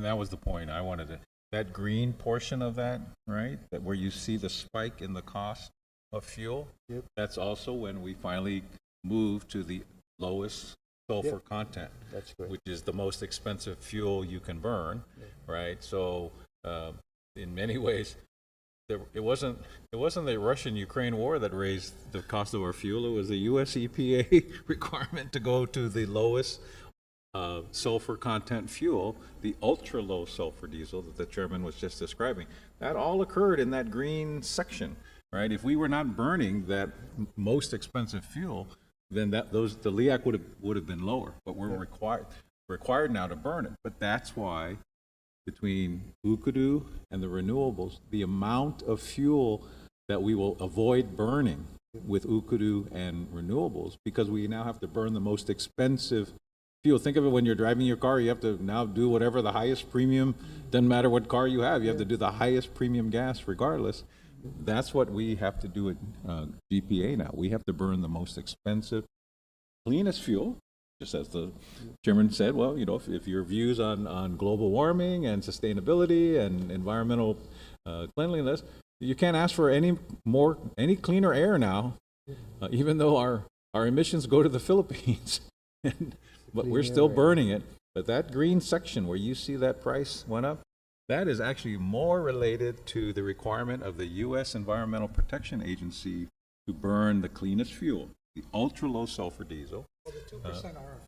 that was the point. I wanted to, that green portion of that, right? That where you see the spike in the cost of fuel. Yep. That's also when we finally move to the lowest sulfur content. That's great. Which is the most expensive fuel you can burn, right? So in many ways, it wasn't the Russian-Ukraine war that raised the cost of our fuel. It was the U.S. EPA requirement to go to the lowest sulfur content fuel, the ultra-low sulfur diesel that the chairman was just describing. That all occurred in that green section, right? If we were not burning that most expensive fuel, then the LEAC would have been lower. But we're required now to burn it. But that's why between Ukudu and the renewables, the amount of fuel that we will avoid burning with Ukudu and renewables, because we now have to burn the most expensive fuel. Think of it when you're driving your car, you have to now do whatever the highest premium, doesn't matter what car you have, you have to do the highest premium gas regardless. That's what we have to do at GPA now. We have to burn the most expensive, cleanest fuel, just as the chairman said. Well, you know, if your views on global warming and sustainability and environmental cleanliness, you can't ask for any cleaner air now, even though our emissions go to the Philippines. But we're still burning it. But that green section where you see that price went up, that is actually more related to the requirement of the U.S. Environmental Protection Agency to burn the cleanest fuel, the ultra-low sulfur diesel. Well, the 2% are.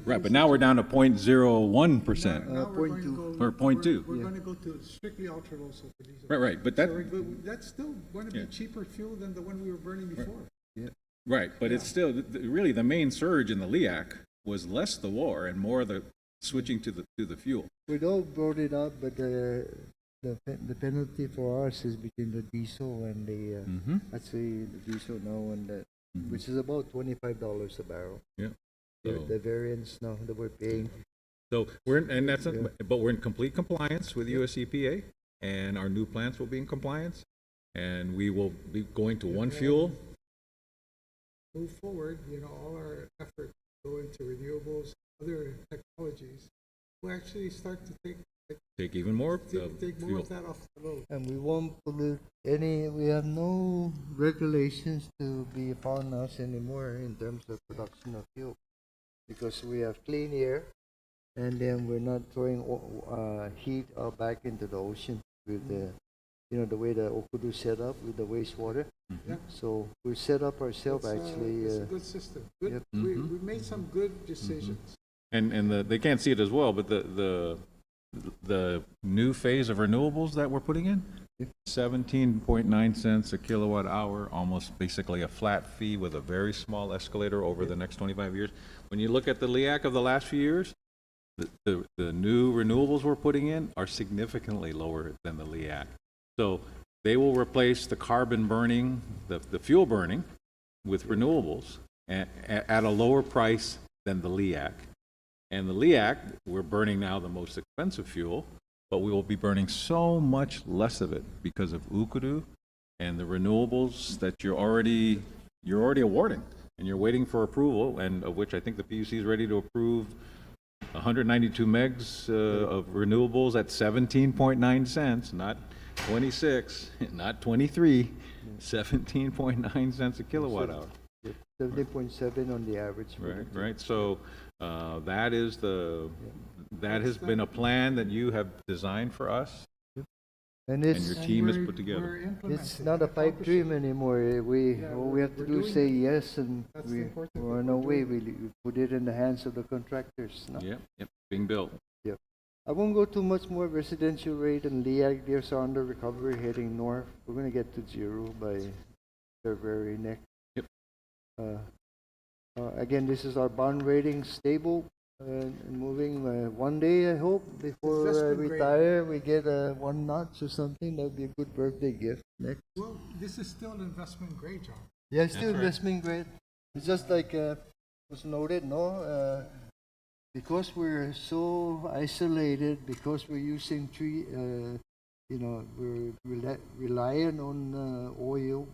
Right, but now we're down to 0.01%. Now we're going to go. Or 0.2. We're going to go to strictly ultra low sulfur diesel. Right, but So that's still going to be Yeah. cheaper fuel than the one we were burning before. Right, but it's still, really, the main surge in the LEAC was less the war and more the switching to the fuel. We don't brought it up, but the penalty for us is between the diesel and the actually the diesel now and the, which is about $25 a barrel. Yeah. The variance now that we're paying. So but we're in complete compliance with US EPA, and our new plants will be in compliance, and we will be going to one fuel. Move forward, you know, all our efforts go into renewables, other technologies. We'll actually start to Take even more take more fuel. of that off the load. And we won't pollute we have no regulations to be upon us anymore in terms of production of fuel. Because we have clean air, and then we're not throwing heat back into the ocean with the, you know, the way the Okudu set up with the wastewater. Yeah. So we set up ourselves actually. It's a good system. Good. Yep. We made some good decisions. And they can't see it as well, but the new phase of renewables that we're putting in, 17.9 cents a kilowatt hour, almost basically a flat fee with a very small escalator over the next 25 years. When you look at the LEAC of the last few years, the new renewables we're putting in are significantly lower than the LEAC. So they will replace the carbon burning, the fuel burning with renewables at a lower price than the LEAC. And the LEAC, we're burning now the most expensive fuel, but we will be burning so much less of it because of Ukudu and the renewables that you're already awarding, and you're waiting for approval, and of which I think the PUC is ready to approve 192 megs of renewables at 17.9 cents, not 26, not 23, 17.9 cents a kilowatt hour. 70.7 on the average. Right. So that has been a plan that you have designed for us, And and it's your team has put together. We're implementing. it's not a pipe dream anymore. All we have to we're do is doing say it. yes, and That's the important we're thing. on our We're way. doing We put it in the hands of the contractors. No? Yep, being built. I won't go too much more. Residential rate and LEAC, there's are under recovery heading north. We're going to get to zero by February next. Yep. Again, this is our bond rating, stable and moving. One day, I hope, before I Investment grade. retire, we get one notch or something. That would be a good birthday gift next. Well, this is still an investment grade job. Yeah, it's still right. investment grade. It's just like was noted, no? Because we're so isolated, because we're using we're reliant on oil.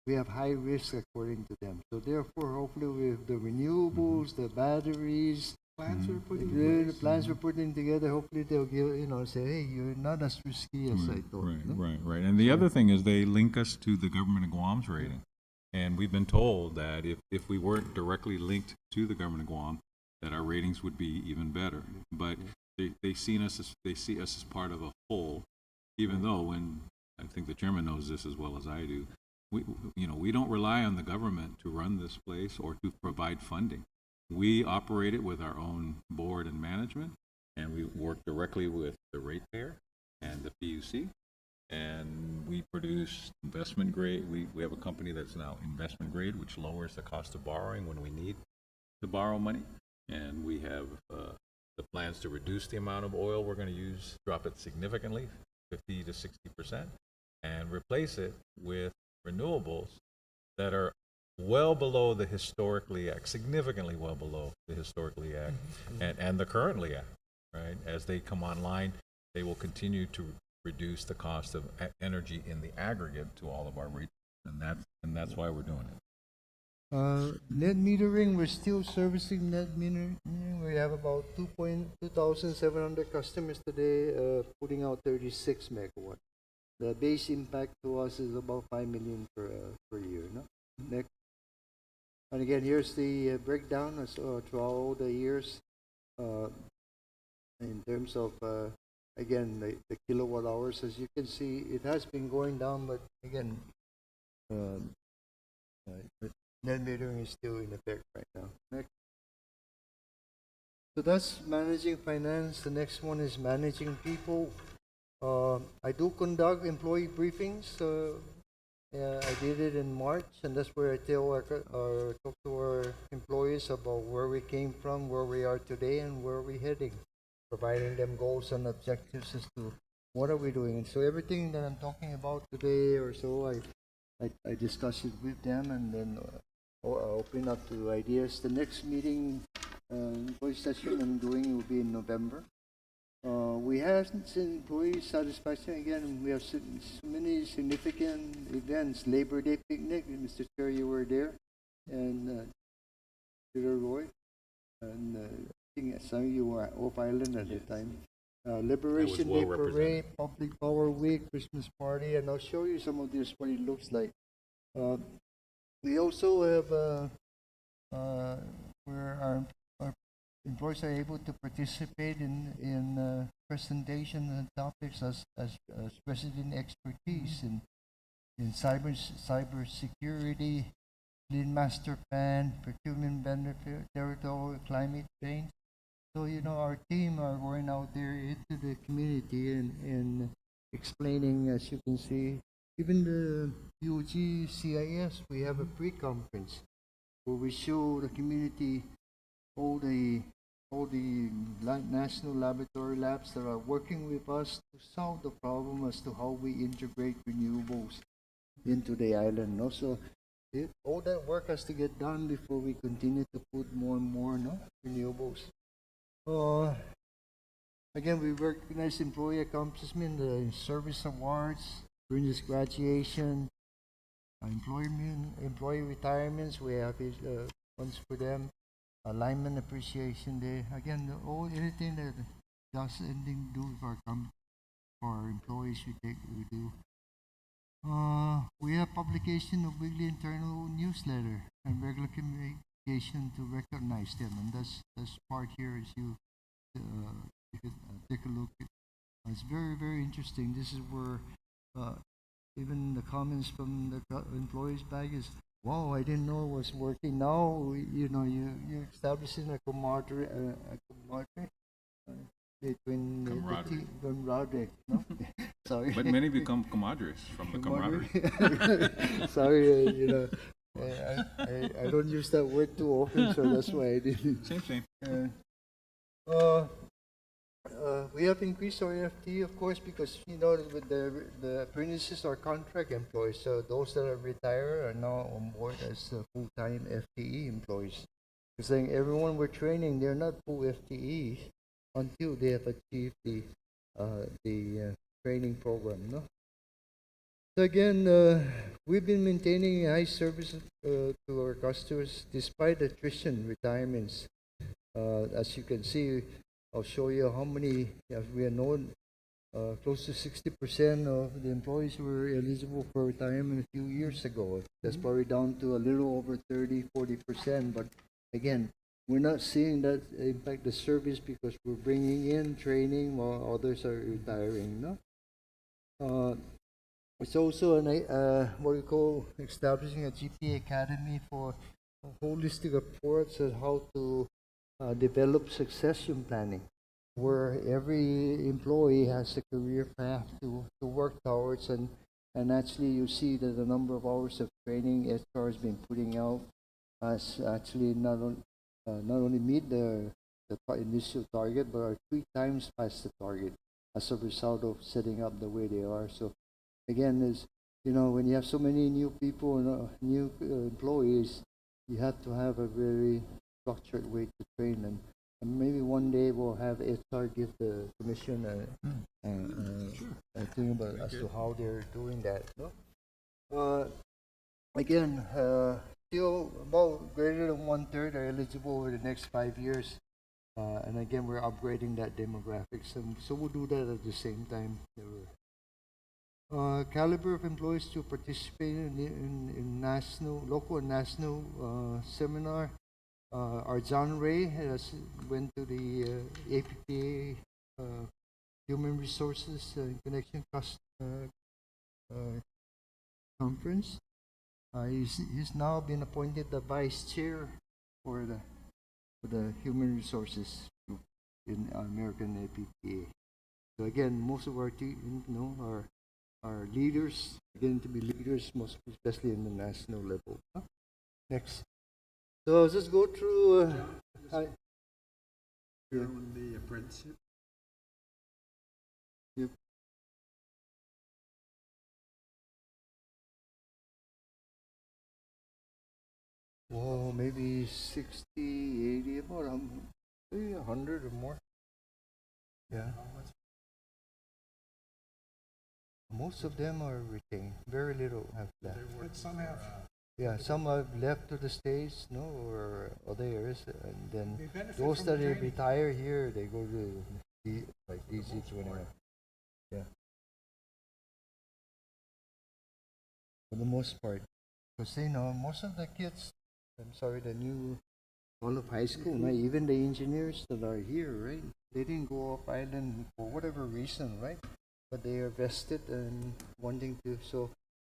We have high risk according to them. So therefore, hopefully, with the renewables, the batteries, Plans we're putting the in place. plans we're putting together, hopefully they'll give say, hey, you're not as risky as I thought. no? Right. And the other thing is they link us to the government of Guam's rating. And we've been told that if we weren't directly linked to the government of Guam, that our ratings would be even better. But they see us as part of a whole. Even though when, I think the chairman knows this as well as I do, we don't rely on the government to run this place or to provide funding. We operate it with our own board and management, and we work directly with the ratepayer and the PUC. And we produce investment grade. We have a company that's now investment grade, which lowers the cost of borrowing when we need to borrow money. And we have the plans to reduce the amount of oil we're going to use, drop it significantly, 50 to 60%, and replace it with renewables that are well below the historically act, significantly well below the historically act, and the currently act, right? As they come online, they will continue to reduce the cost of energy in the aggregate to all of our rates, and that's why we're doing it. Net metering, we're still servicing net metering. We have about 2,700 customers today, putting out 36 megawatt. The base impact to us is about 5 million per year. No? Next. And again, here's the breakdown throughout the years in terms of again the kilowatt hours. As you can see, it has been going down, but again, net metering is still in effect right now. Next. So that's managing finance. The next one is managing people. I do conduct employee briefings. I did it in March, and that's where I talk to our employees about where we came from, where we are today, and where we're heading, providing them goals and objectives as to what are we doing. And so everything that I'm talking about today or so, I discuss it with them, and then open up to ideas. The next meeting, employee session I'm doing will be in November. We have seen employee satisfaction. Again, we have so many significant events. Labor Day picnic, Mr. Chair, you were there, and Peter Roy, and I think some of you were at Oak Island at the time. Liberation Day Parade, Public Power Week, Christmas Party, and I'll show you some of this, what it looks like. We also have where our employees are able to participate in presentation and topics as resident expertise in cyber security, clean master plan, procurement benefit, territorial climate change. So our team are going out there into the community and explaining, as you can see. Even the UG CIS, we have a pre-conference where we show the community all the national laboratory labs that are working with us to solve the problem as to how we integrate renewables into the island. Also, all that work has to get done before we continue to put more and more renewables. Again, we recognize employee accomplishment, the service awards, British graduation, employee retirements. We have ones for them. Alignment Appreciation Day. Again, anything that does anything to do with our employees, we do. We have publication of weekly internal newsletter and regular communication to recognize them, and that's part here. As you can take a look. It's very, very interesting. This is where even the comments from the employees back is, wow, I didn't know it was working. Now, you're establishing a camaraderie between camaraderie. No? Sorry. But many become camaraderies from the camaraderie. Sorry, I don't use that word too often, so that's why I didn't. Same. We have increased our FT, of course, because with the apprentices are contract employees, so those that are retired are now on board as full-time FTE employees. We're saying everyone we're training, they're not full FTE until they have achieved the training program. No. So again, we've been maintaining high service to our customers despite attrition, retirements. As you can see, I'll show you how many, as we are known, close to 60% of the employees were eligible for retirement a few years ago. That's probably down to a little over 30-40%. But again, we're not seeing that impact the service because we're bringing in training while others are retiring. No? It's also what we call establishing a GPA academy for a holistic approach on how to develop succession planning, where every employee has a career path to work towards, and actually you see that the number of hours of training HR has been putting out has actually not only meet the initial target, but are 3 times past the target as a result of setting up the way they are. So again, is when you have so many new people and new employees, you have to have a very structured way to train them. And maybe one day we'll have HR give the commission a thing about as to how they're doing that. No? Again, still about greater than 1/3 are eligible over the next 5 years. And again, we're upgrading that demographics, and so we'll do that at the same time. Caliber of employees to participate in local and national seminar. Our John Ray went to the APPA Human Resources Connection Conference. He's now been appointed the vice chair for the human resources group in American APPA. So again, most of our are leaders, getting to be leaders, most especially in the national level. Next. So I'll just go through. On the apprenticeship. Yep. Whoa, maybe 60, 80, about maybe 100 or more. Yeah. Most of them are retained. Very little have left. But some have. Yeah, some have left to the States, or other areas, and They then benefit those from that the training. retire here, they go to like DC-21. Yeah. For the most part. Because most of the kids, the new all of high school, right? Even the engineers that are here, right? They didn't go off island for whatever reason, right? But they are vested and wanting to. So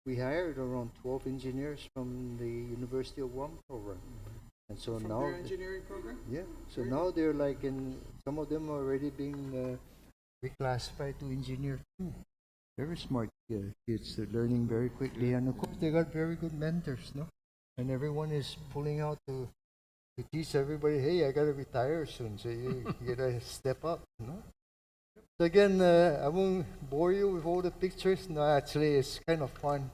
we hired around 12 engineers from the University of Guam program. And so From now, their engineering program? yeah, so now they're like some of them are already being reclassified to engineer too. Very smart kids. They're learning very quickly, and of course they got very good mentors, no? And everyone is pulling out to teach everybody, hey, I gotta retire soon, so you gotta step up, no? So again, I won't bore you with all the pictures. No, actually, it's kind of fun.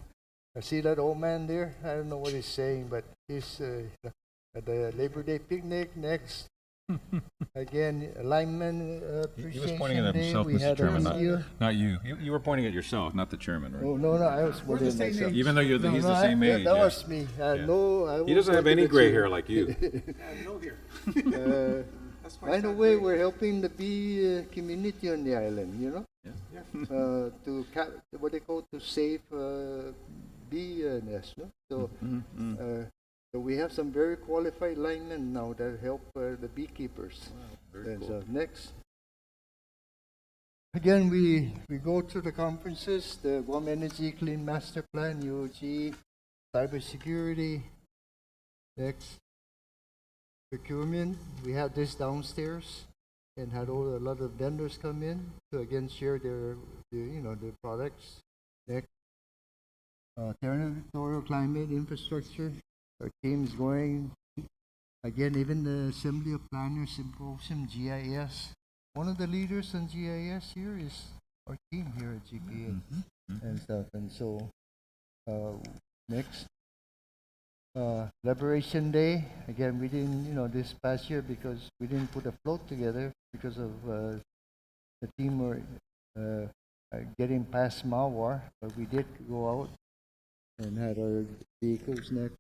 I see that old man there. I don't know what he's saying, but he's at the Labor Day picnic next. Again, lineman He was pointing at appreciation day. himself, We Mr. had Chairman, a meal. not you. You were pointing at yourself, not the chairman, right? Oh no, I was We're the pointing same myself. age. Even though he's the same age. That yeah. was me. Yeah. No, I He won't doesn't go have to any the gray chair. hair like you. Yeah, no here. That's why By it's the not way, great. we're helping the bee community on the island, Yeah. to what they call to save bee nest. No? So, so we have some very qualified linemen now that help the beekeepers. Very And cool. so next. Again, we go to the conferences, the Guam Energy Clean Master Plan, UOG, cybersecurity. Next. Procurement, we had this downstairs and had a lot of vendors come in to again share their products. Next, territorial climate infrastructure. Our team is going again. Even the Assembly of Planners Symposium, GIS. One of the leaders on GIS here is our team here at GPA and stuff. And so next. Liberation Day, again, we didn't, this past year because we didn't put a float together because of the team were getting past Mawar, but we did go out and had our vehicles next.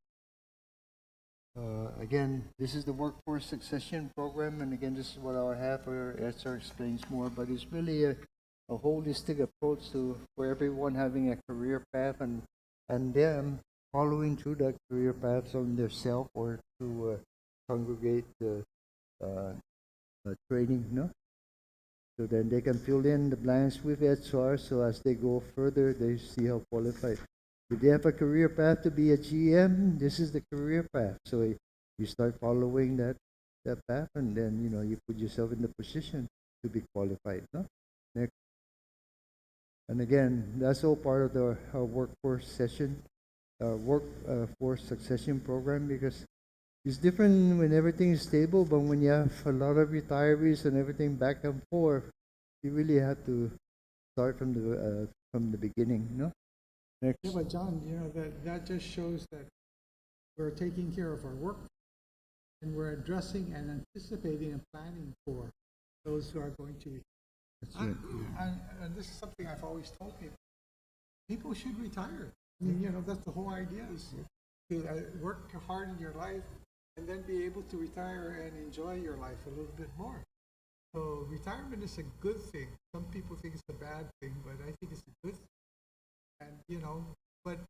Again, this is the Workforce Succession Program, and again, this is what our half our SR explains more, but it's really a holistic approach for everyone having a career path and them following through that career paths on their self or to congregate the training, no? So then they can fill in the blanks with HR, so as they go further, they see how qualified. If they have a career path to be a GM, this is the career path. So you start following that path, and then you put yourself in the position to be qualified. No? Next. And again, that's all part of our workforce session, workforce succession program, because it's different when everything is stable, but when you have a lot of retirees and everything back and forth, you really have to start from the beginning. No. Next. Yeah, but John, that just shows that we're taking care of our work, and we're addressing and anticipating and planning for those who are going to retire. That's right. And this is something I've always told people. People should retire. I mean, that's the whole idea, is to work hard in your life and then be able to retire and enjoy your life a little bit more. So retirement is a good thing. Some people think it's a bad thing, but I think it's a good thing. And but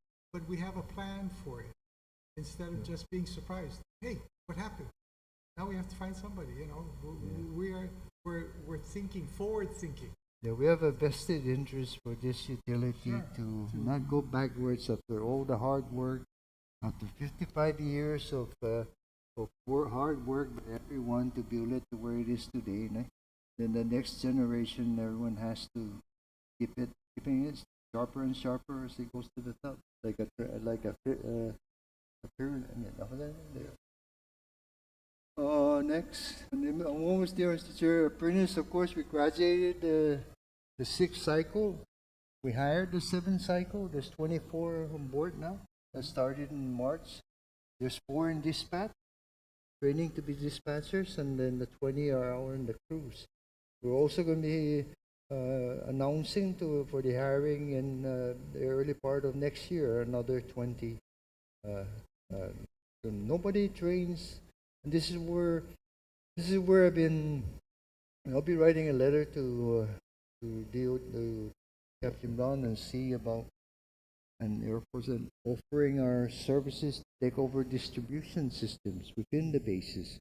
we have a plan for it, instead of just being surprised. Hey, what happened? Now we have to find somebody. We're thinking, forward thinking. Yeah, we have a vested interest for this utility to not go backwards after all the hard work, after 55 years of hard work by everyone to build it to where it is today. No? Then the next generation, everyone has to keeping it sharper and sharper as it goes to the top, like a pyramid. Next, I'm almost there, Mr. Chair. Apprentice, of course, we graduated the 6th cycle. We hired the 7th cycle. There's 24 on board now. That started in March. There's 4 in dispatch, training to be dispatchers, and then the 20 are out in the crews. We're also going to be announcing for the hiring in the early part of next year, another 20. So nobody trains, and this is where I'll be writing a letter to Captain Brown and see about and Air Force and offering our services to take over distribution systems within the bases,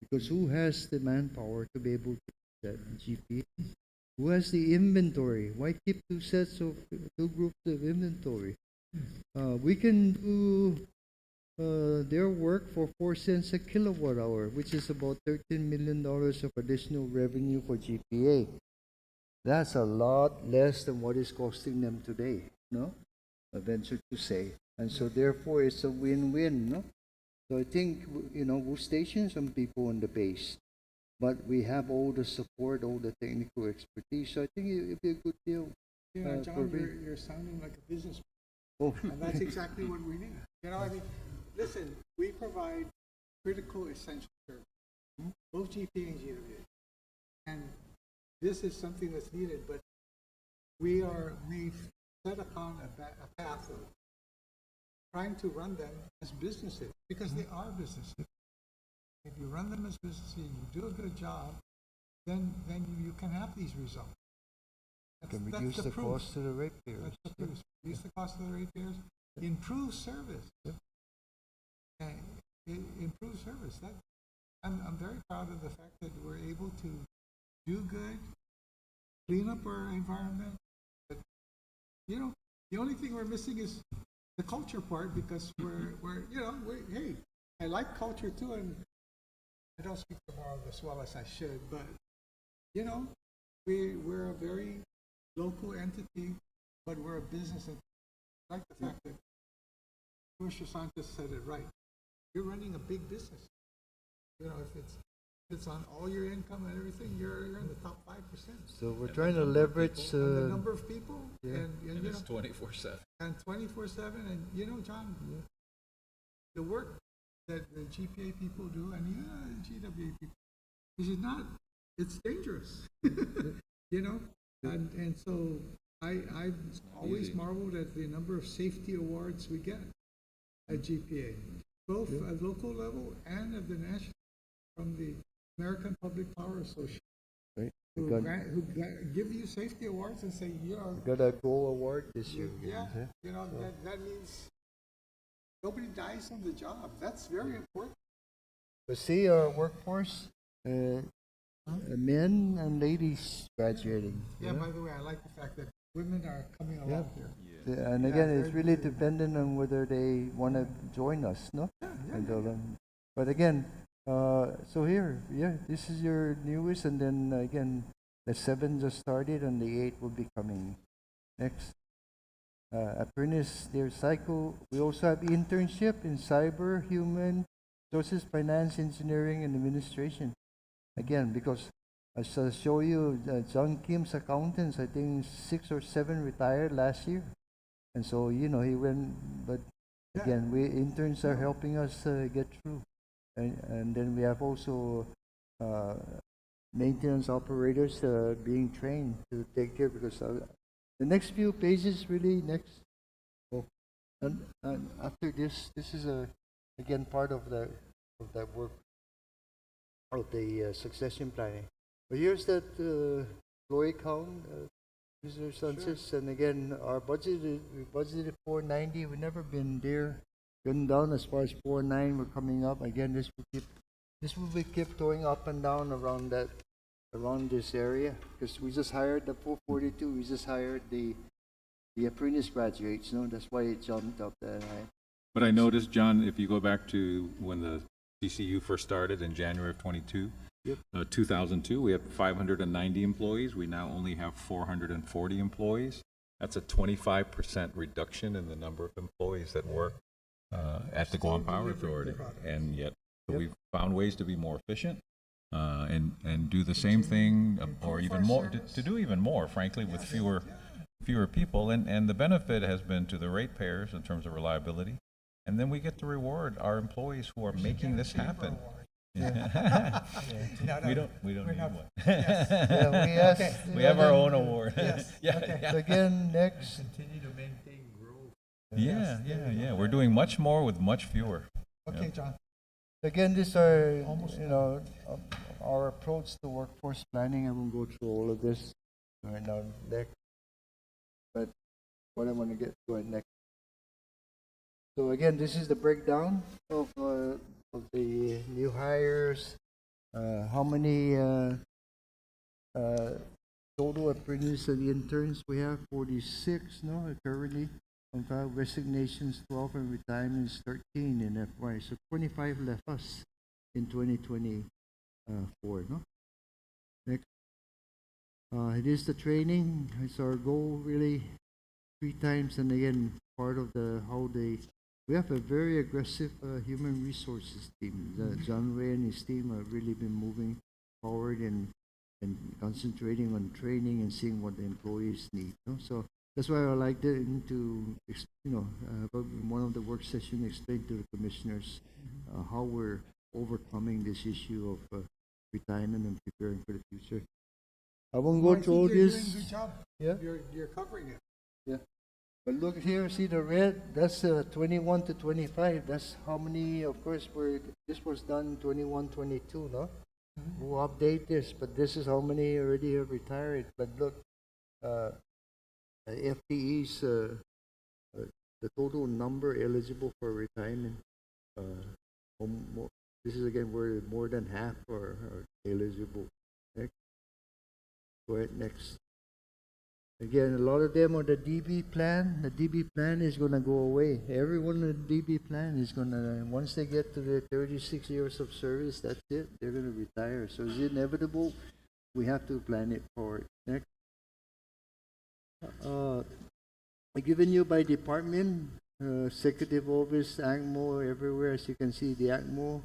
because who has the manpower to be able to do that? GPA. Who has the inventory? Why keep two groups of inventory? We can do their work for 4 cents a kilowatt hour, which is about $13 million of additional revenue for GPA. That's a lot less than what is costing them today, no? I venture to say. And so therefore it's a win-win, no? So I think, we'll station some people on the base, but we have all the support, all the technical expertise. So I think it'd be a good deal. Yeah, John, you're sounding like a businessman. Oh. And that's exactly what we need. Listen, we provide critical, essential service, both GPA and GWA. And this is something that's needed, but we've set upon a path of trying to run them as businesses, because they are businesses. If you run them as businesses, you do a good job, then you can have these results. Can reduce the cost to the ratepayers. That's the proof. Reduce the cost to the ratepayers, improve service. Improve service. I'm very proud of the fact that we're able to do good, clean up our environment. But the only thing we're missing is the culture part, because hey, I like culture too, and I don't speak tomorrow as well as I should, but we're a very local entity, but we're a business entity. I like the fact that Commissioner Sanchez said it right. You're running a big business. If it's on all your income and everything, you're in the top 5%. So we're trying to leverage the number of people, and it's 24/7. And 24/7, and John, the work that the GPA people do, and even the GWA people, it's dangerous. And so I always marveled at the number of safety awards we get at GPA, both at local level and at the national, from the American Public Power Association, right? who give you safety awards and say, We got a gold award this year. that means nobody dies on the job. That's very important. But see, our workforce, men and ladies graduating. Yeah, by the way, I like the fact that women are coming along here. And Yeah, again, it's very really good. dependent on whether they want to join us, no? And but again, so here, this is your newest, and then again, the 7 just started, and the 8 will be coming next. Apprentice, their cycle. We also have internship in cyber, human resources, finance, engineering, and administration. Again, because as I show you, John Kim's accountants, I think 6 or 7 retired last year. And so, he went, but Yeah. again, interns are helping us get through. And then we have also maintenance operators being trained to take care, because the next few pages really next. Oh, and after this is again part of that work of the succession planning. But here's that employee count, Mr. Sanchez, and again, we budgeted 490. We've never been there, gone down as far as 49. We're coming up again. This will be keep going up and down around this area, because we just hired the 442. We just hired the apprentice graduates. That's why it jumped up that high. But I noticed, John, if you go back to when the CCU first started in January of 2002, we had 590 employees. We now only have 440 employees. That's a 25% reduction in the number of employees that work at the Guam Power Authority. And yet we've found ways to be more efficient and do the same thing, or even more, to do even more, frankly, with fewer people. And the benefit has been to the ratepayers in terms of reliability. And then we get to reward our employees who are making this happen. We don't need one. We have our own award. Again, next. Continue to maintain growth. Yeah. We're doing much more with much fewer. Okay, John. Again, these are, our approach to workforce planning. I won't go through all of this right now, next. But what I want to get to it next. So again, this is the breakdown of the new hires, how many total apprentices and interns we have. 46 currently. Resignations 12 and retirements 13 in FY. So 25 left us in 2024. Next. It is the training. It's our goal really 3 times, and again part of we have a very aggressive human resources team. John Ray and his team have really been moving forward and concentrating on training and seeing what the employees need. So that's why I like to one of the work sessions explain to the commissioners how we're overcoming this issue of retirement and preparing for the future. I won't go through all this. You're doing a good job. Yeah. You're covering it. Yeah. But look here, see the red? That's 21 to 25. That's how many, of course, this was done 21, 22, no? Mm-hmm. We'll update this, but this is how many already have retired. But look, FTEs, the total number eligible for retirement, this is again where more than half are eligible. Next. Go ahead, next. Again, a lot of them are the DB plan. The DB plan is going to go away. Everyone in the DB plan is going to, once they get to their 36 years of service, that's it. They're going to retire. So it's inevitable. We have to plan it forward. Next. Given you by department, Executive Office, ACMO, everywhere. As you can see, the ACMO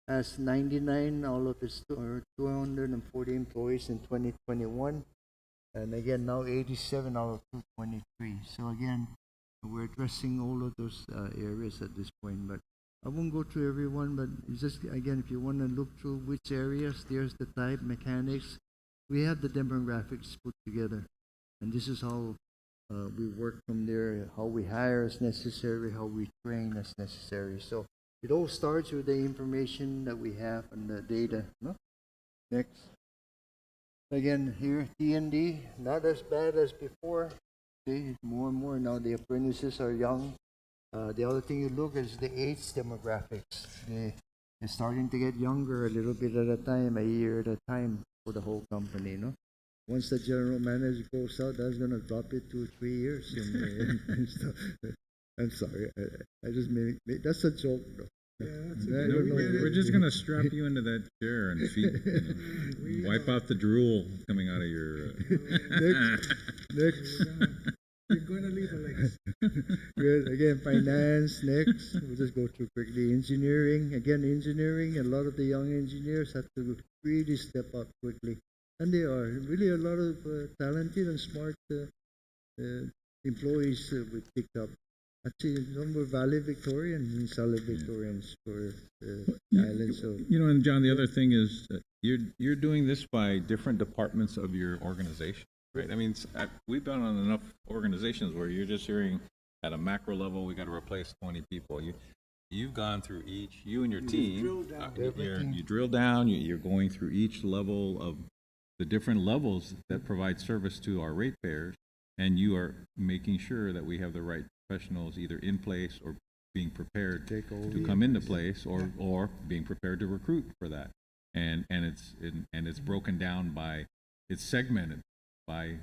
has 99 out of its 240 employees in 2021. And again, now 87 out of 223. So again, we're addressing all of those areas at this point. But I won't go through everyone, but it's just, again, if you want to look through which areas, there's the type, mechanics. We have the demographics put together. And this is how we work from there, how we hire as necessary, how we train as necessary. So it all starts with the information that we have and the data. No? Next. Again, here, T&D, not as bad as before. See, more and more now the apprentices are young. The other thing you look is the age demographics. They're starting to get younger a little bit at a time, a year at a time. for the whole company, no? Once the general manager goes out, that's gonna drop it to 3 years and stuff. I'm sorry, I just that's a joke, though. Yeah, that's a I No, don't know. we're just gonna strap you into that chair and wipe out the drool coming out of your. Next. We're gonna leave a legacy. Good. Again, finance next. We'll just go through quickly. Engineering. Again, engineering. A lot of the young engineers have to really step up quickly. And they are. Really a lot of talented and smart employees we picked up. Actually, some were valedictorian and valedictorians for the island. So, You know, and John, the other thing is that you're doing this by different departments of your organization, right? I mean, we've been on enough organizations where you're just hearing at a macro level, we got to replace 20 people. You've gone through each, you and your team. drilled down. You drill down. You're going through each level of the different levels that provide service to our ratepayers, and you are making sure that we have the right professionals either in place or being prepared to come into place, or being prepared to recruit for that. And it's broken down by, it's segmented by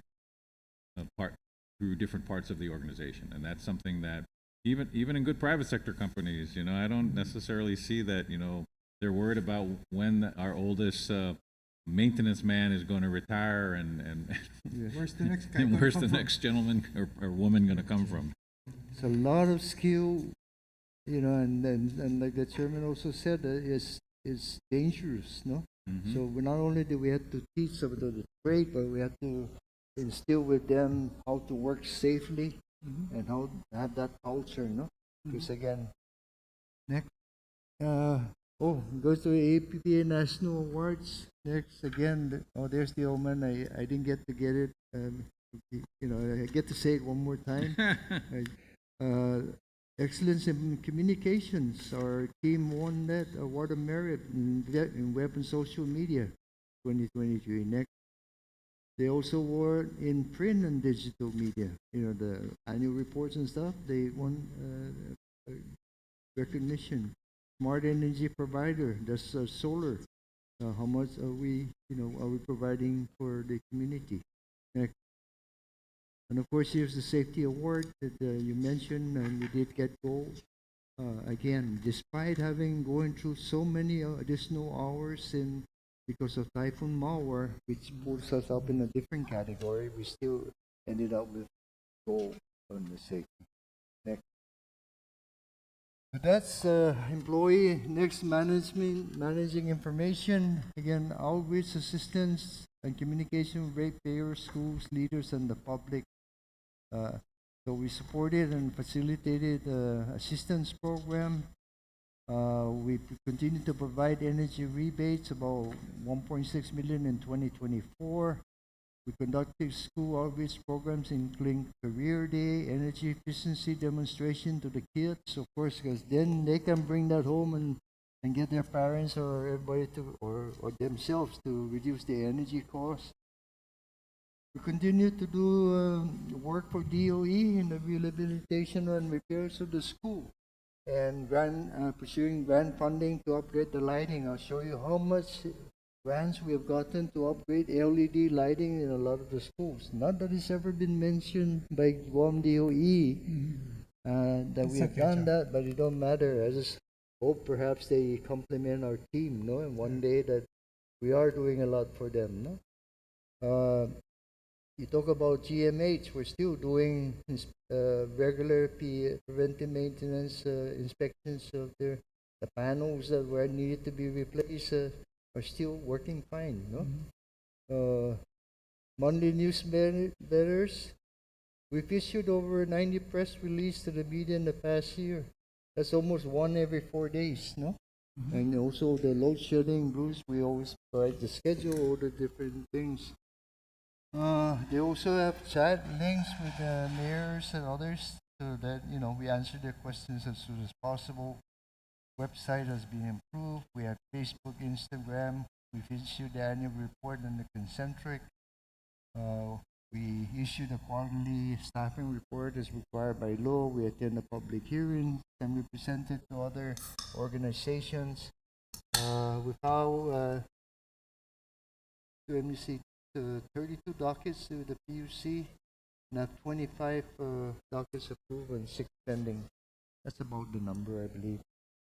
through different parts of the organization, and that's something that even in good private sector companies, you know, I don't necessarily see that, you know, they're worried about when our oldest maintenance man is going to retire and Where's the next guy? and gonna where's come the from? next gentleman or woman going to come from? it's a lot of skill, you know, and like the chairman also said, it's dangerous, no? Mhm. So we not only do we have to teach some of the trade, but we have to instill with them how to work safely and how to have that culture, no? Because again, next, goes to APPA National Awards. Next, again, there's the Oman. I didn't get to get it. You know, I get to say it one more time. Excellence in Communications. Our team won that award of merit in web and social media 2023. Next, they also won in print and digital media. You know, the annual reports and stuff. They won recognition. Smart energy provider. That's solar. How much are we providing for the community? Next. And of course, here's the safety award that you mentioned, and we did get gold. Again, despite going through so many additional hours because of Typhoon Mawar, which puts us up in a different category, we still ended up with gold on the safety. Next. So that's employee. Next, managing information. Again, outreach assistance and communication with ratepayers, schools, leaders, and the public. So we supported and facilitated assistance program. We continue to provide energy rebates, about 1.6 million in 2024. We conducted school outreach programs including Career Day, energy efficiency demonstration to the kids, of course, because then they can bring that home and get their parents or everybody or themselves to reduce the energy costs. We continue to do work for DOE in the rehabilitation and repairs of the school, and pursuing grant funding to upgrade the lighting. I'll show you how much grants we have gotten to upgrade LED lighting in a lot of the schools. Not that it's ever been mentioned by Guam DOE that we have done that, but it don't matter. I just hope perhaps they compliment our team, no? And one day that we are doing a lot for them, no? You talk about GMH, we're still doing regular preventive maintenance inspections of the panels that were needed to be replaced are still working fine, no? Monthly newsletters, we've issued over 90 press releases to the media in the past year. That's almost one every 4 days, no? And also the load shedding, Bruce, we always provide the schedule, all the different things. They also have chat links with the mayors and others so that, you know, we answer their questions as soon as possible. Website has been improved. We have Facebook, Instagram. We've issued the annual report on the concentric. We issued a quarterly staffing report as required by law. We attend a public hearing and we present it to other organizations. let me see, 32 dockets to the PUC, now 25 dockets approved and 6 pending. That's about the number, I believe.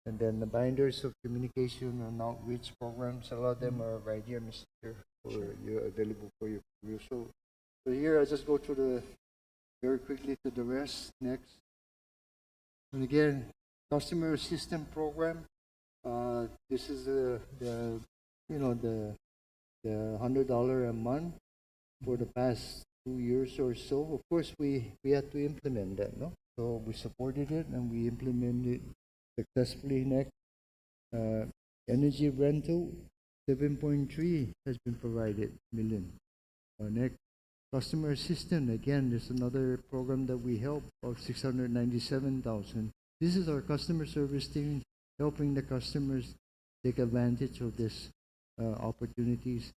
And then the binders of communication and outreach programs, a lot of them are right here, Mr. Chair, you're available for your review. So here, I just go through very quickly to the rest. Next. And again, customer assistance program. This is the $100 a month for the past 2 years or so. Of course, we had to implement that, no? So we supported it and we implemented it successfully. Next, energy rental, 7.3 has been provided million. Next, customer assistant, again, there's another program that we help of 697,000. This is our customer service team helping the customers take advantage of this opportunities.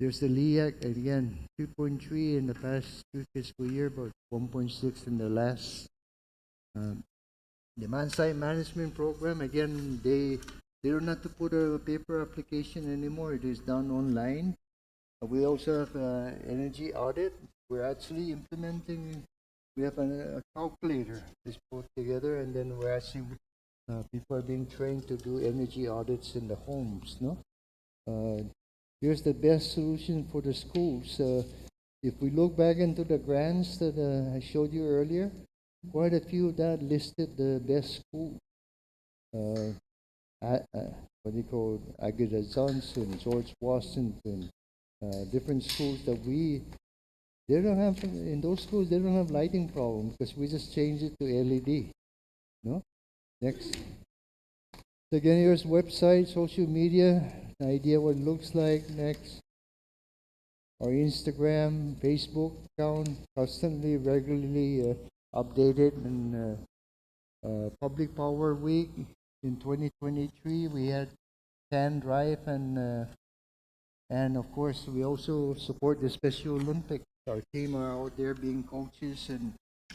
There's the LEAC, again, 2.3 in the past 2 fiscal year, but 1.6 in the last. Demand side management program, again, they don't have to put a paper application anymore. It is done online. We also have energy audit. We're actually implementing. We have a calculator that's put together, and then we're actually people are being trained to do energy audits in the homes. No, here's the best solution for the schools. If we look back into the grants that I showed you earlier, quite a few that listed the best school. What do you call it? Agueda Johnson, George Washington, different schools that they don't have, in those schools, they don't have lighting problem because we just changed it to LED. No? Next. So again, here's website, social media, an idea what it looks like. Next. Our Instagram, Facebook account, constantly, regularly updated. And Public Power Week in 2023, we had can drive and of course we also support the Special Olympics. Our team are out there being coaches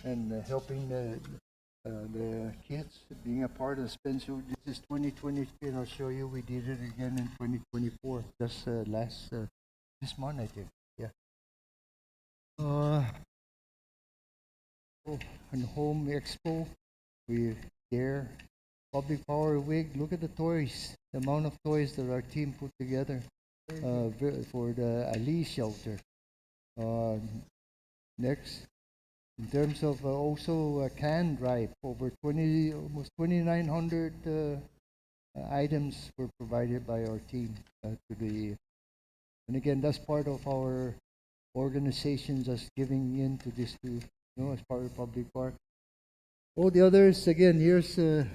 and helping the kids being a part of Special. This is 2023, and I'll show you we did it again in 2024. Just this month, I think. Yeah. And Home Expo, we there. Public Power Week. Look at the toys. The amount of toys that our team put together for the Ali shelter. Next, in terms of also a can drive, over almost 2,900 items were provided by our team and again, that's part of our organization just giving in to this too, as part of Public Park. All the others, again, here's, I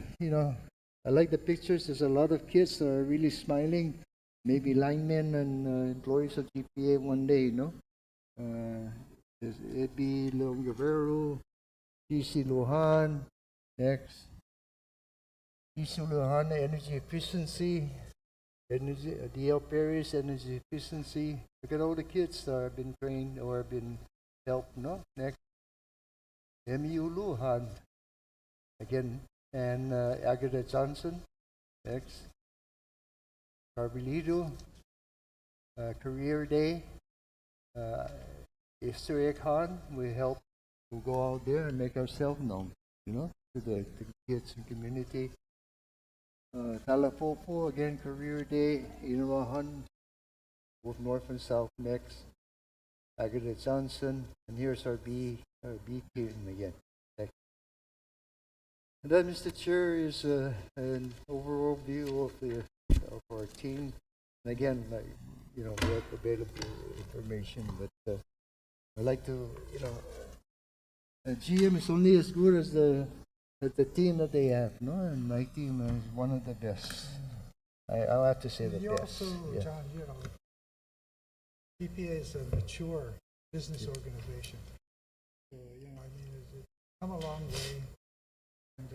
like the pictures. There's a lot of kids that are really smiling. Maybe linemen and employees of GPA one day, There's Ebi Leon Guerrero, GC Lujan, next. GC Lujan, energy efficiency, DL Paris, energy efficiency. Look at all the kids that have been trained or have been helped, Next. MU Lujan, again, and Agueda Johnson, next. Carbolito, Career Day, Easter egg hunt. We go out there and make ourselves known, to the kids and community. Talapopo, again, Career Day, Inawa Hunt, both North and South next. Agueda Johnson, and here's our B team again. Next. And that, Mr. Chair, is an overall view of our team. And again, we have available information, but I like to, GM is only as good as the team that they have, And my team is one of the best. I'll have to say the You best. also, Yeah. John, EPA is a mature business organization. So, it's come a long way, and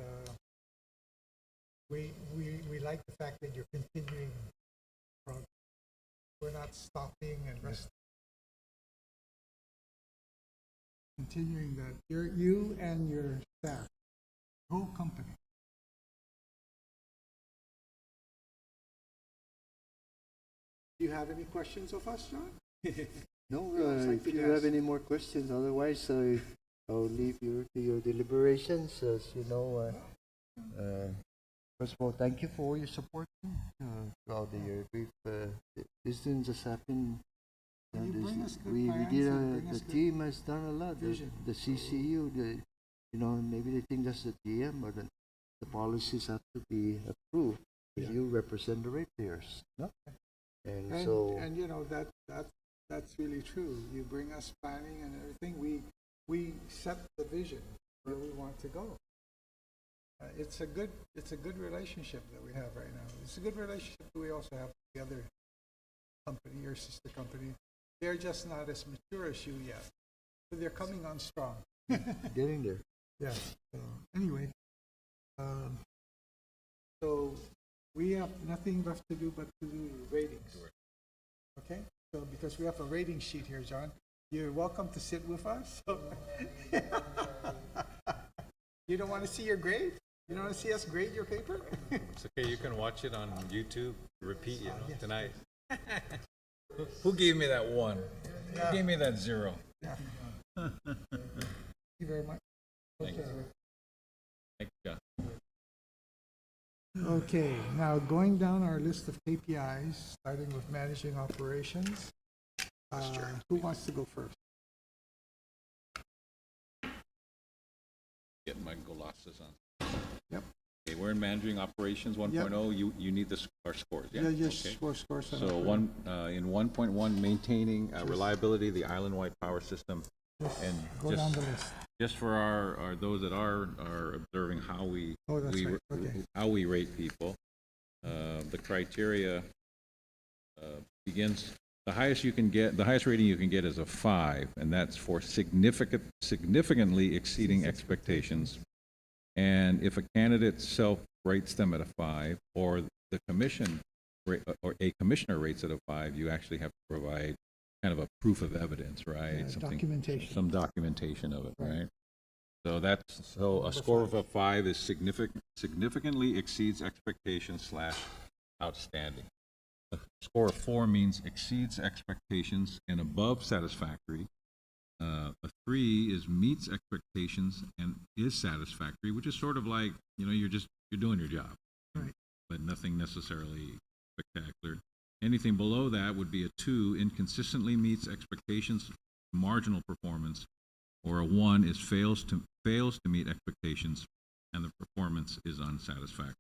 we like the fact that you're continuing. We're not stopping and resting. Continuing that, you and your staff, whole company. Do you have any questions of us, John? No, Yeah, it's like if the you gas. have any more questions, otherwise I'll leave you to your deliberations. As you know, first of all, thank you for all your support throughout the year. This didn't just happen. You bring us good We plans did. and bring us The good team has done a lot. vision. The CCU, maybe they think that's the GM, but the policies have to be approved. Yeah. You represent the ratepayers, no? And And, so. and you know, that's really true. You bring us planning and everything. We set the vision where we want to go. It's a good relationship that we have right now. It's a good relationship that we also have with the other company, your sister company. They're just not as mature as you yet, but they're coming on strong. Getting there. Yeah. So anyway, so we have nothing left to do but to do ratings. Okay. So because we have a rating sheet here, John, you're welcome to sit with us. You don't want to see your grade? You don't want to see us grade your paper? It's okay, you can watch it on YouTube, repeat, tonight. Who gave me that 1? Who gave me that 0? Yeah. Thank you very much. Thank you. Thank you, John. Okay, now going down our list of KPIs, starting with managing operations. Who wants to go first? Get my glasses on. Yep. Okay, we're in managing operations 1.0. You need our scores, yeah? Just Okay. scores. So in 1.1, maintaining reliability of the island-wide power system. And Go down the list. just for our those that are observing how we Oh, that's right. Okay. how we rate people, the criteria begins. The highest rating you can get is a 5, and that's for significantly exceeding expectations. And if a candidate self rates them at a 5, or the commission or a commissioner rates it a 5, you actually have to provide kind of a proof of evidence, right? Documentation. Some documentation of it, Right. right? So a score of a 5 is significantly exceeds expectations / outstanding. A score of 4 means exceeds expectations and above satisfactory. A 3 is meets expectations and is satisfactory, which is sort of like, you're doing your job, Right. but nothing necessarily spectacular. Anything below that would be a 2, inconsistently meets expectations, marginal performance, or a 1 is fails to meet expectations, and the performance is unsatisfactory.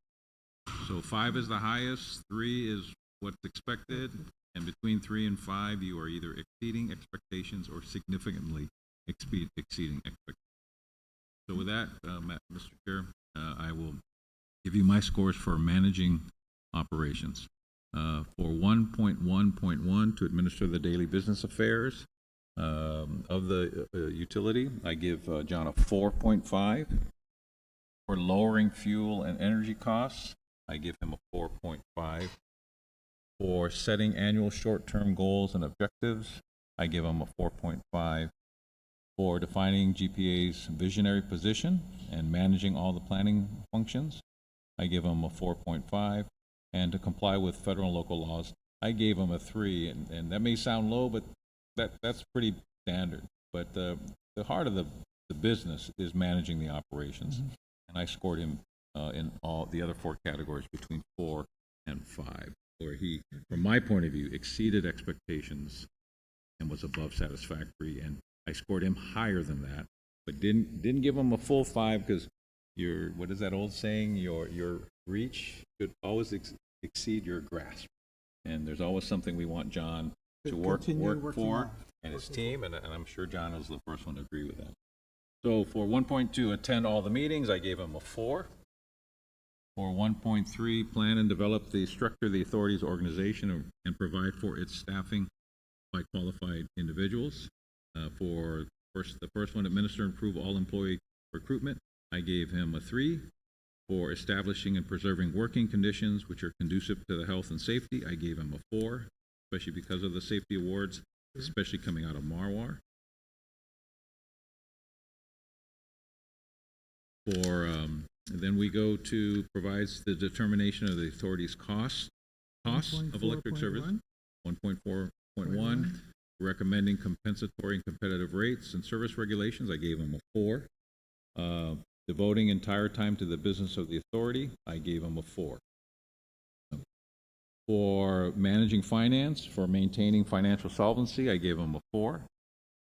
So 5 is the highest, 3 is what's expected, and between 3 and 5, you are either exceeding expectations or significantly exceeding expectations. So with that, Mr. Chair, I will give you my scores for managing operations. For 1.1.1, to administer the daily business affairs of the utility, I give John a 4.5. For lowering fuel and energy costs, I give him a 4.5. For setting annual short-term goals and objectives, I give him a 4.5. For defining GPA's visionary position and managing all the planning functions, I give him a 4.5. And to comply with federal and local laws, I gave him a 3. And that may sound low, but that's pretty standard. But the heart of the business is managing the operations. Mm-hmm. And I scored him in all the other 4 categories between 4 and 5, where he, from my point of view, exceeded expectations and was above satisfactory. And I scored him higher than that, but didn't give him a full 5, because what is that old saying? Your reach should always exceed your grasp. And there's always something we want John to work for and his team, and I'm sure John is the first one to agree with that. So for 1.2, attend all the meetings, I gave him a 4. For 1.3, plan and develop the structure of the authority's organization and provide for its staffing by qualified individuals. For the first one, administer and improve all employee recruitment, I gave him a 3. For establishing and preserving working conditions which are conducive to the health and safety, I gave him a 4, especially because of the safety awards, especially coming out of Marwar. Then we go to provides the determination of the authority's costs of electric service. 1.4.1, recommending compensatory and competitive rates and service regulations, I gave them a 4. Devoting entire time to the business of the authority, I gave them a 4. For managing finance, for maintaining financial solvency, I gave them a 4.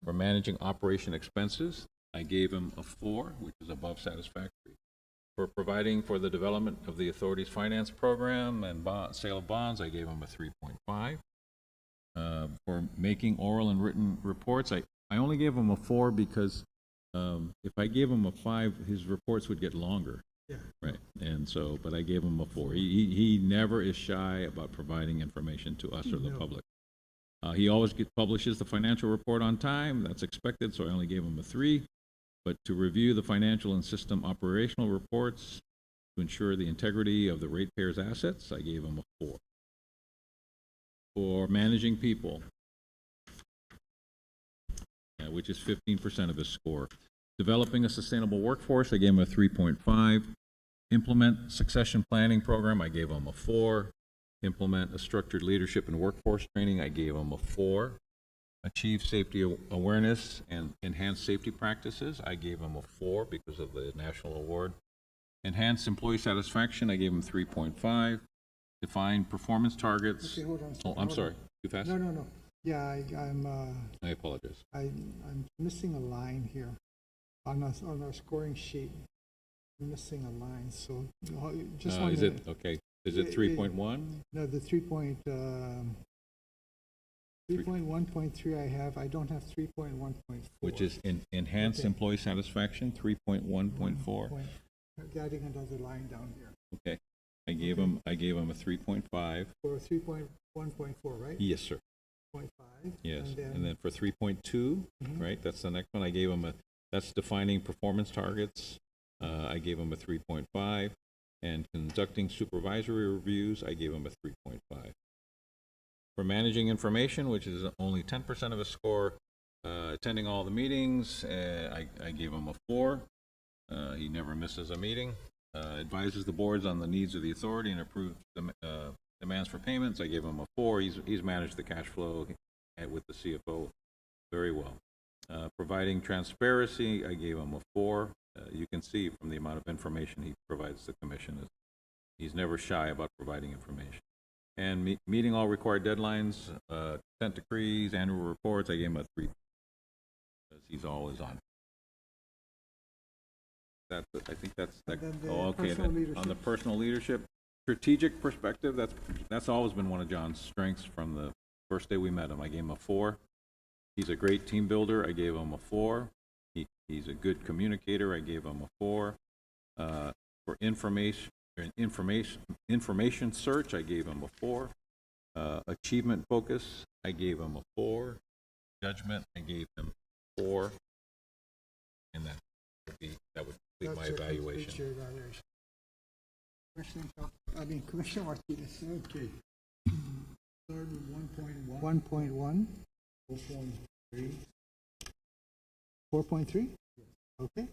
For managing operation expenses, I gave them a 4, which is above satisfactory. For providing for the development of the authority's finance program and sale of bonds, I gave them a 3.5. For making oral and written reports, I only gave him a 4 because if I gave him a 5, his reports would get longer. Yeah. Right, and so, but I gave him a 4. He never is shy about providing information to us or the No. public. He always publishes the financial report on time, that's expected, so I only gave him a 3. But to review the financial and system operational reports to ensure the integrity of the ratepayers' assets, I gave him a 4. For managing people, which is 15% of his score. Developing a sustainable workforce, I gave him a 3.5. Implement succession planning program, I gave him a 4. Implement a structured leadership and workforce training, I gave him a 4. Achieve safety awareness and enhance safety practices, I gave him a 4 because of the national award. Enhance employee satisfaction, I gave him 3.5. Define performance targets. Okay, hold on. Oh, I'm sorry, too fast? No. Yeah, I apologize. I'm missing a line here on our scoring sheet. I'm missing a line, so just one Is minute. it, okay, is it 3.1? No, the 3.1.3 I have. I don't have 3.1.4. Which is enhance Okay. employee satisfaction, 3.1.4. Adding another line down here Okay, I gave him a 3.5. for 3.1.4, right? Yes, sir. 0.5. Yes, And and then for 3.2, right, that's the next one, I gave him that's defining performance targets. I gave him a 3.5. And conducting supervisory reviews, I gave him a 3.5. For managing information, which is only 10% of a score, attending all the meetings, I gave him a 4. He never misses a meeting. Advises the boards on the needs of the authority and approves demands for payments, I gave him a 4. He's managed the cash flow with the CFO very well. Providing transparency, I gave him a 4. You can see from the amount of information he provides the commission, he's never shy about providing information. And meeting all required deadlines, consent decrees, annual reports, I gave him a 3, because he's always on. I think that's And then the oh, okay. personal On the leadership. personal leadership, strategic perspective, that's always been one of John's strengths from the first day we met him. I gave him a 4. He's a great team builder. I gave him a 4. He's a good communicator. I gave him a 4. For information search, I gave him a 4. Achievement focus, I gave him a 4. Judgment, I gave him 4. And that would complete my evaluation. That's your evaluation. Commissioner Martinez. Okay. Start with 1.1. 4.3. 4.3? Okay.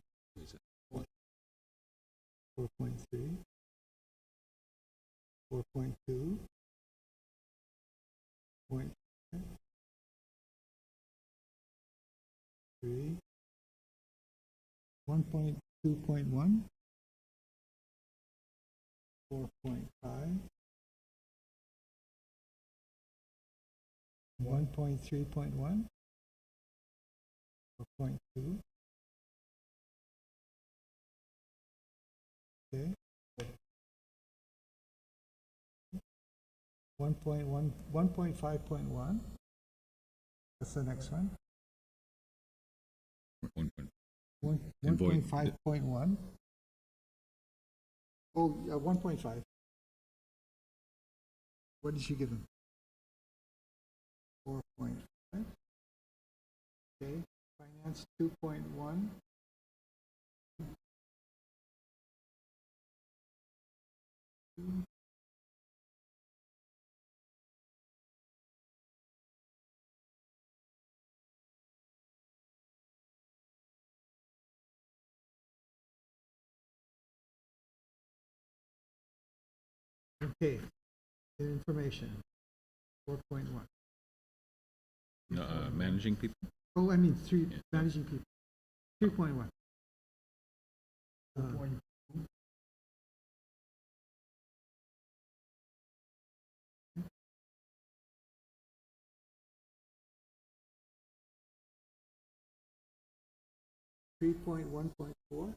4.3. 4.2. 3. 1.2.1. 4.5. 1.3.1. 4.2. Okay. 1.1, 1.5.1. That's the next one. 1.5.1. Oh, 1.5. What did you give him? 4.5. Okay. Finance 2.1. Okay, information, 4.1. Managing people? Oh, I mean, managing people. 3.1. 3.1.4.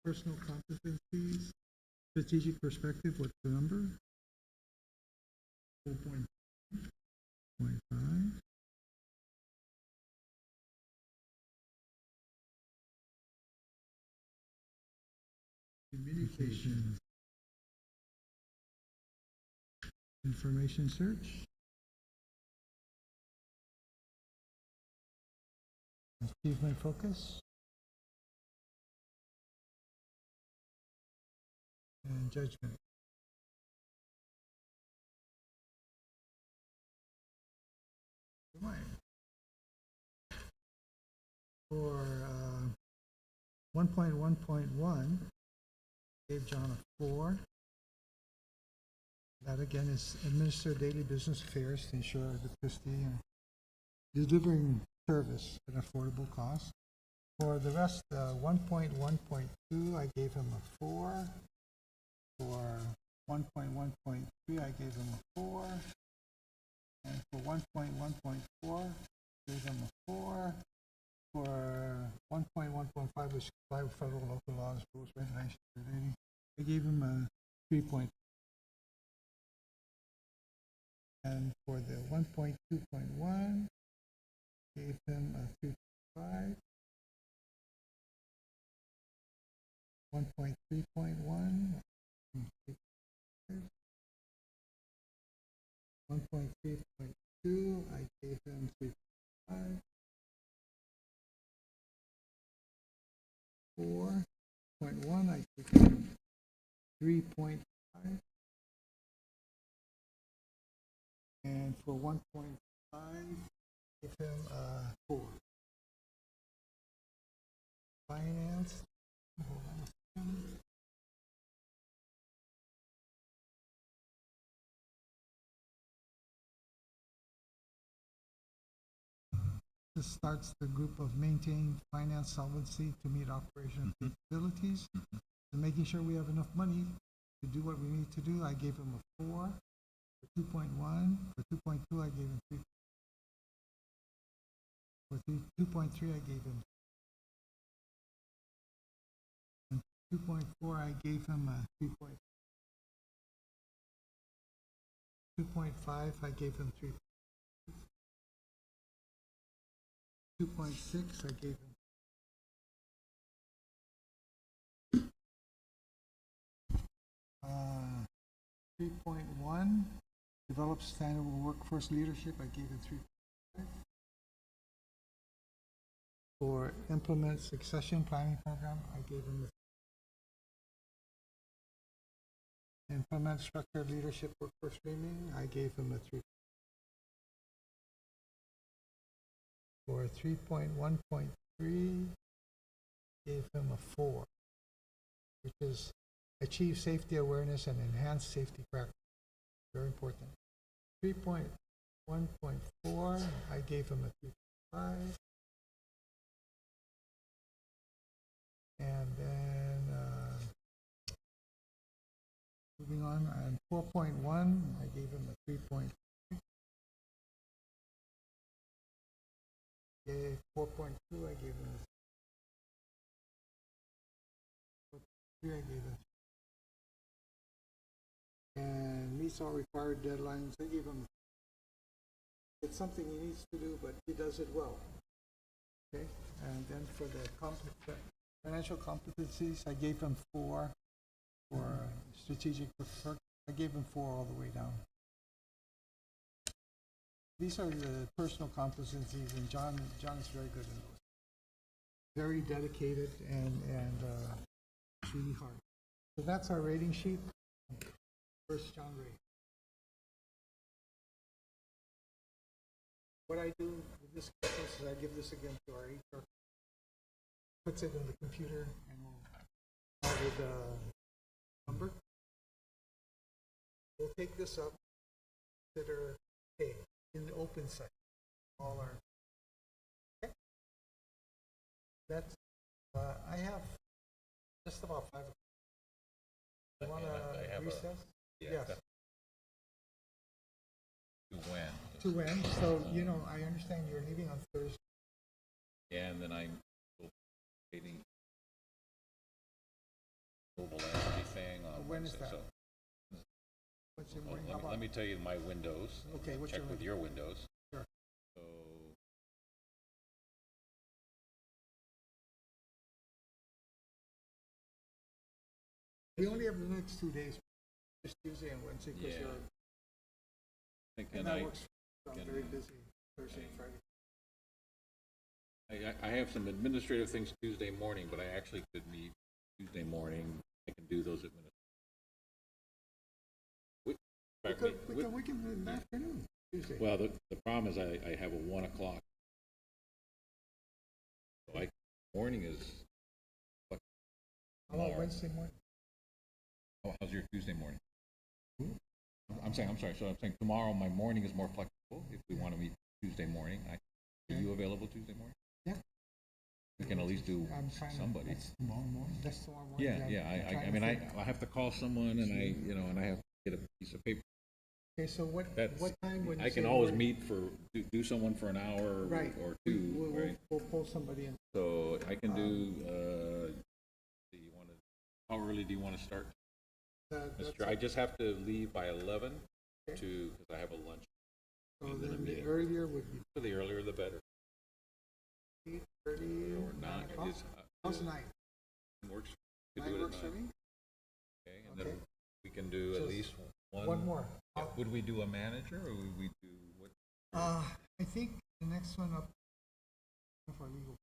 Personal competencies, strategic perspective, what's the number? 4.5. Communication. Information search. Achievement focus. And judgment. For 1.1.1, gave John a 4. That again is administer daily business affairs to ensure electricity and delivering service at an affordable cost. For the rest, 1.1.2, I gave him a 4. For 1.1.3, I gave him a 4. And for 1.1.4, gave him a 4. For 1.1.5, which comply with federal and local laws, rules, regulations relating, I gave him a 3. And for the 1.2.1, gave him a 3.5. 1.3.1, 1.3.2, I gave him 3.5. 4.1, I gave him 3.5. And for 1.5, give him 4. Finance. Hold on a second. This starts the group of maintain finance solvency to meet operational capabilities. And making sure we have enough money to do what we need to do. I gave him a 4. For 2.1, for 2.2, I gave him 3. For 2.3, I gave him. And 2.4, I gave him a 3. 2.5, I gave him 3. 2.6, I gave him. 3.1, develop sustainable workforce leadership, I gave him 3. For implement succession planning program, I gave him a. Implement structured leadership workforce training, I gave him a 3. For 3.1.3, gave him a 4, which is achieve safety awareness and enhance safety practice. Very important. 3.1.4, I gave him a 3.5. And then moving on, and 4.1, I gave him a 3. 4.2, I gave him a 3. I gave him. And meets all required deadlines. I gave him. It's something he needs to do, but he does it well. Okay. And then for the financial competencies, I gave him 4. For strategic, I gave him 4 all the way down. these are the personal competencies, and John is very good in those. Very dedicated and it's really hard. So that's our rating sheet. First, John Ray. What I do with this process is I give this again to our HR, puts it in the computer, and we'll start with a number. We'll take this up, consider A in the open section. All our okay. That's I have just about 5 o'clock. You want to recess? Yes. To when? To when? So, you know, I understand you're leaving on Thursday. And then I'm waiting mobile energy thing on When is Wednesday. that? So, What's your well, morning? let me tell you my windows. Okay, what's check your with your windows. Sure. So We only have the next 2 days, just Tuesday and Wednesday, because Yeah. you're, thinking and that I works. I'm can- very busy Thursday and Friday. I have some administrative things Tuesday morning, but I actually could meet Tuesday morning. I can do those administrative. We can do it in the afternoon, Tuesday. Well, the problem is I have a 1 o'clock. So morning is. How about tomorrow. Wednesday morning? Oh, how's your Tuesday morning? I'm sorry. So I'm saying tomorrow, my morning is more flexible. If we want to meet Tuesday morning, are you available Tuesday morning? Yeah. We can at least do I'm trying to- somebody. That's tomorrow morning? That's tomorrow morning. Yeah. I'm trying I to mean, think. I have to call someone and I have to get a piece of paper. Okay, so what time when you I say can always morning? meet do someone for an hour Right. or two, right? We'll pull somebody in. So I can do, how early do you want to start? That's I just have to leave by 11 Okay. because I have a lunch. So and then a then the meeting. earlier would be The earlier the better. 8:30 Or 9. How's 9? Works. Could 9 do it at works for 9. me? Okay, and Okay. then we can do at Just least one. One more. Would we do a manager or would we do what? I think the next one up of our legal.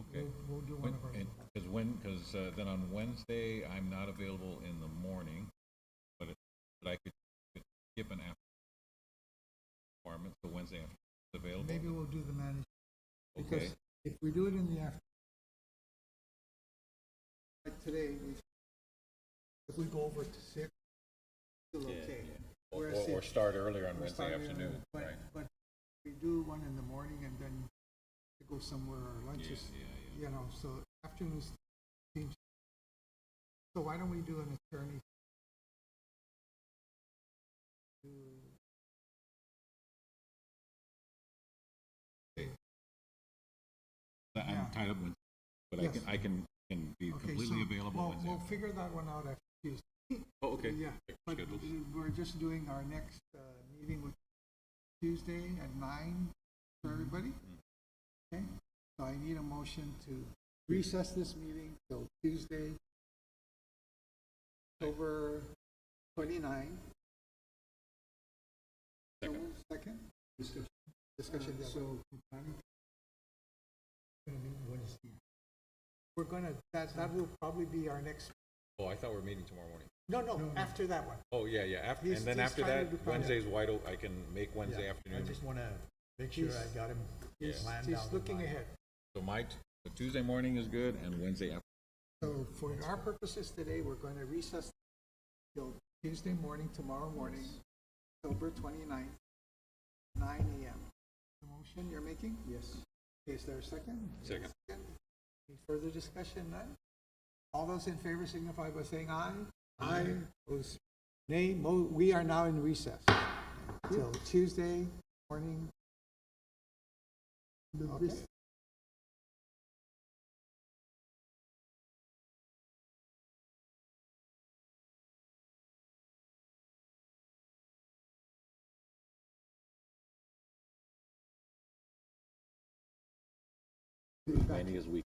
Okay. We'll do one of our legal. Because then on Wednesday, I'm not available in the morning, but I could skip an afternoon requirement, so Wednesday afternoon is available. Maybe we'll do the manager. Okay. Because if we do it in the afternoon, like today, if we go over to 6, still okay. Whereas Or if start earlier on we're Wednesday starting afternoon, but- right? But we do one in the morning and then to go somewhere or lunches, Yeah. you know, so afternoons seems. So why don't we do an attorney? I'm Yeah. tied up with, but Yes. I can be Okay, completely so available Wednesday. we'll figure that one out after Tuesday. Oh, okay. Yeah, but Schedules. we're just doing our next meeting with Tuesday at 9 for everybody. Okay, so I need a motion to recess this meeting till Tuesday, October 29. Second? Discussion, yeah. So, we're gonna, that will probably be our next, Oh, I thought we were meeting tomorrow morning. no, after that one. Oh, yeah. After, He's- and then he's after trying to that, do finance. Wednesday's wide open. I can make Wednesday I afternoon. just want to make sure I got him He's, planned he's out. in looking mind. ahead. So the Tuesday morning is good and Wednesday afternoon. So for our purposes today, we're going to recess till Tuesday morning, tomorrow morning, October 29th, 9 a.m. The motion you're making? Yes. Is there a second? Second. Any further discussion? None? All those in favor signify by saying aye. Aye. Those nay. We are now in recess till Tuesday morning. Okay. Many as we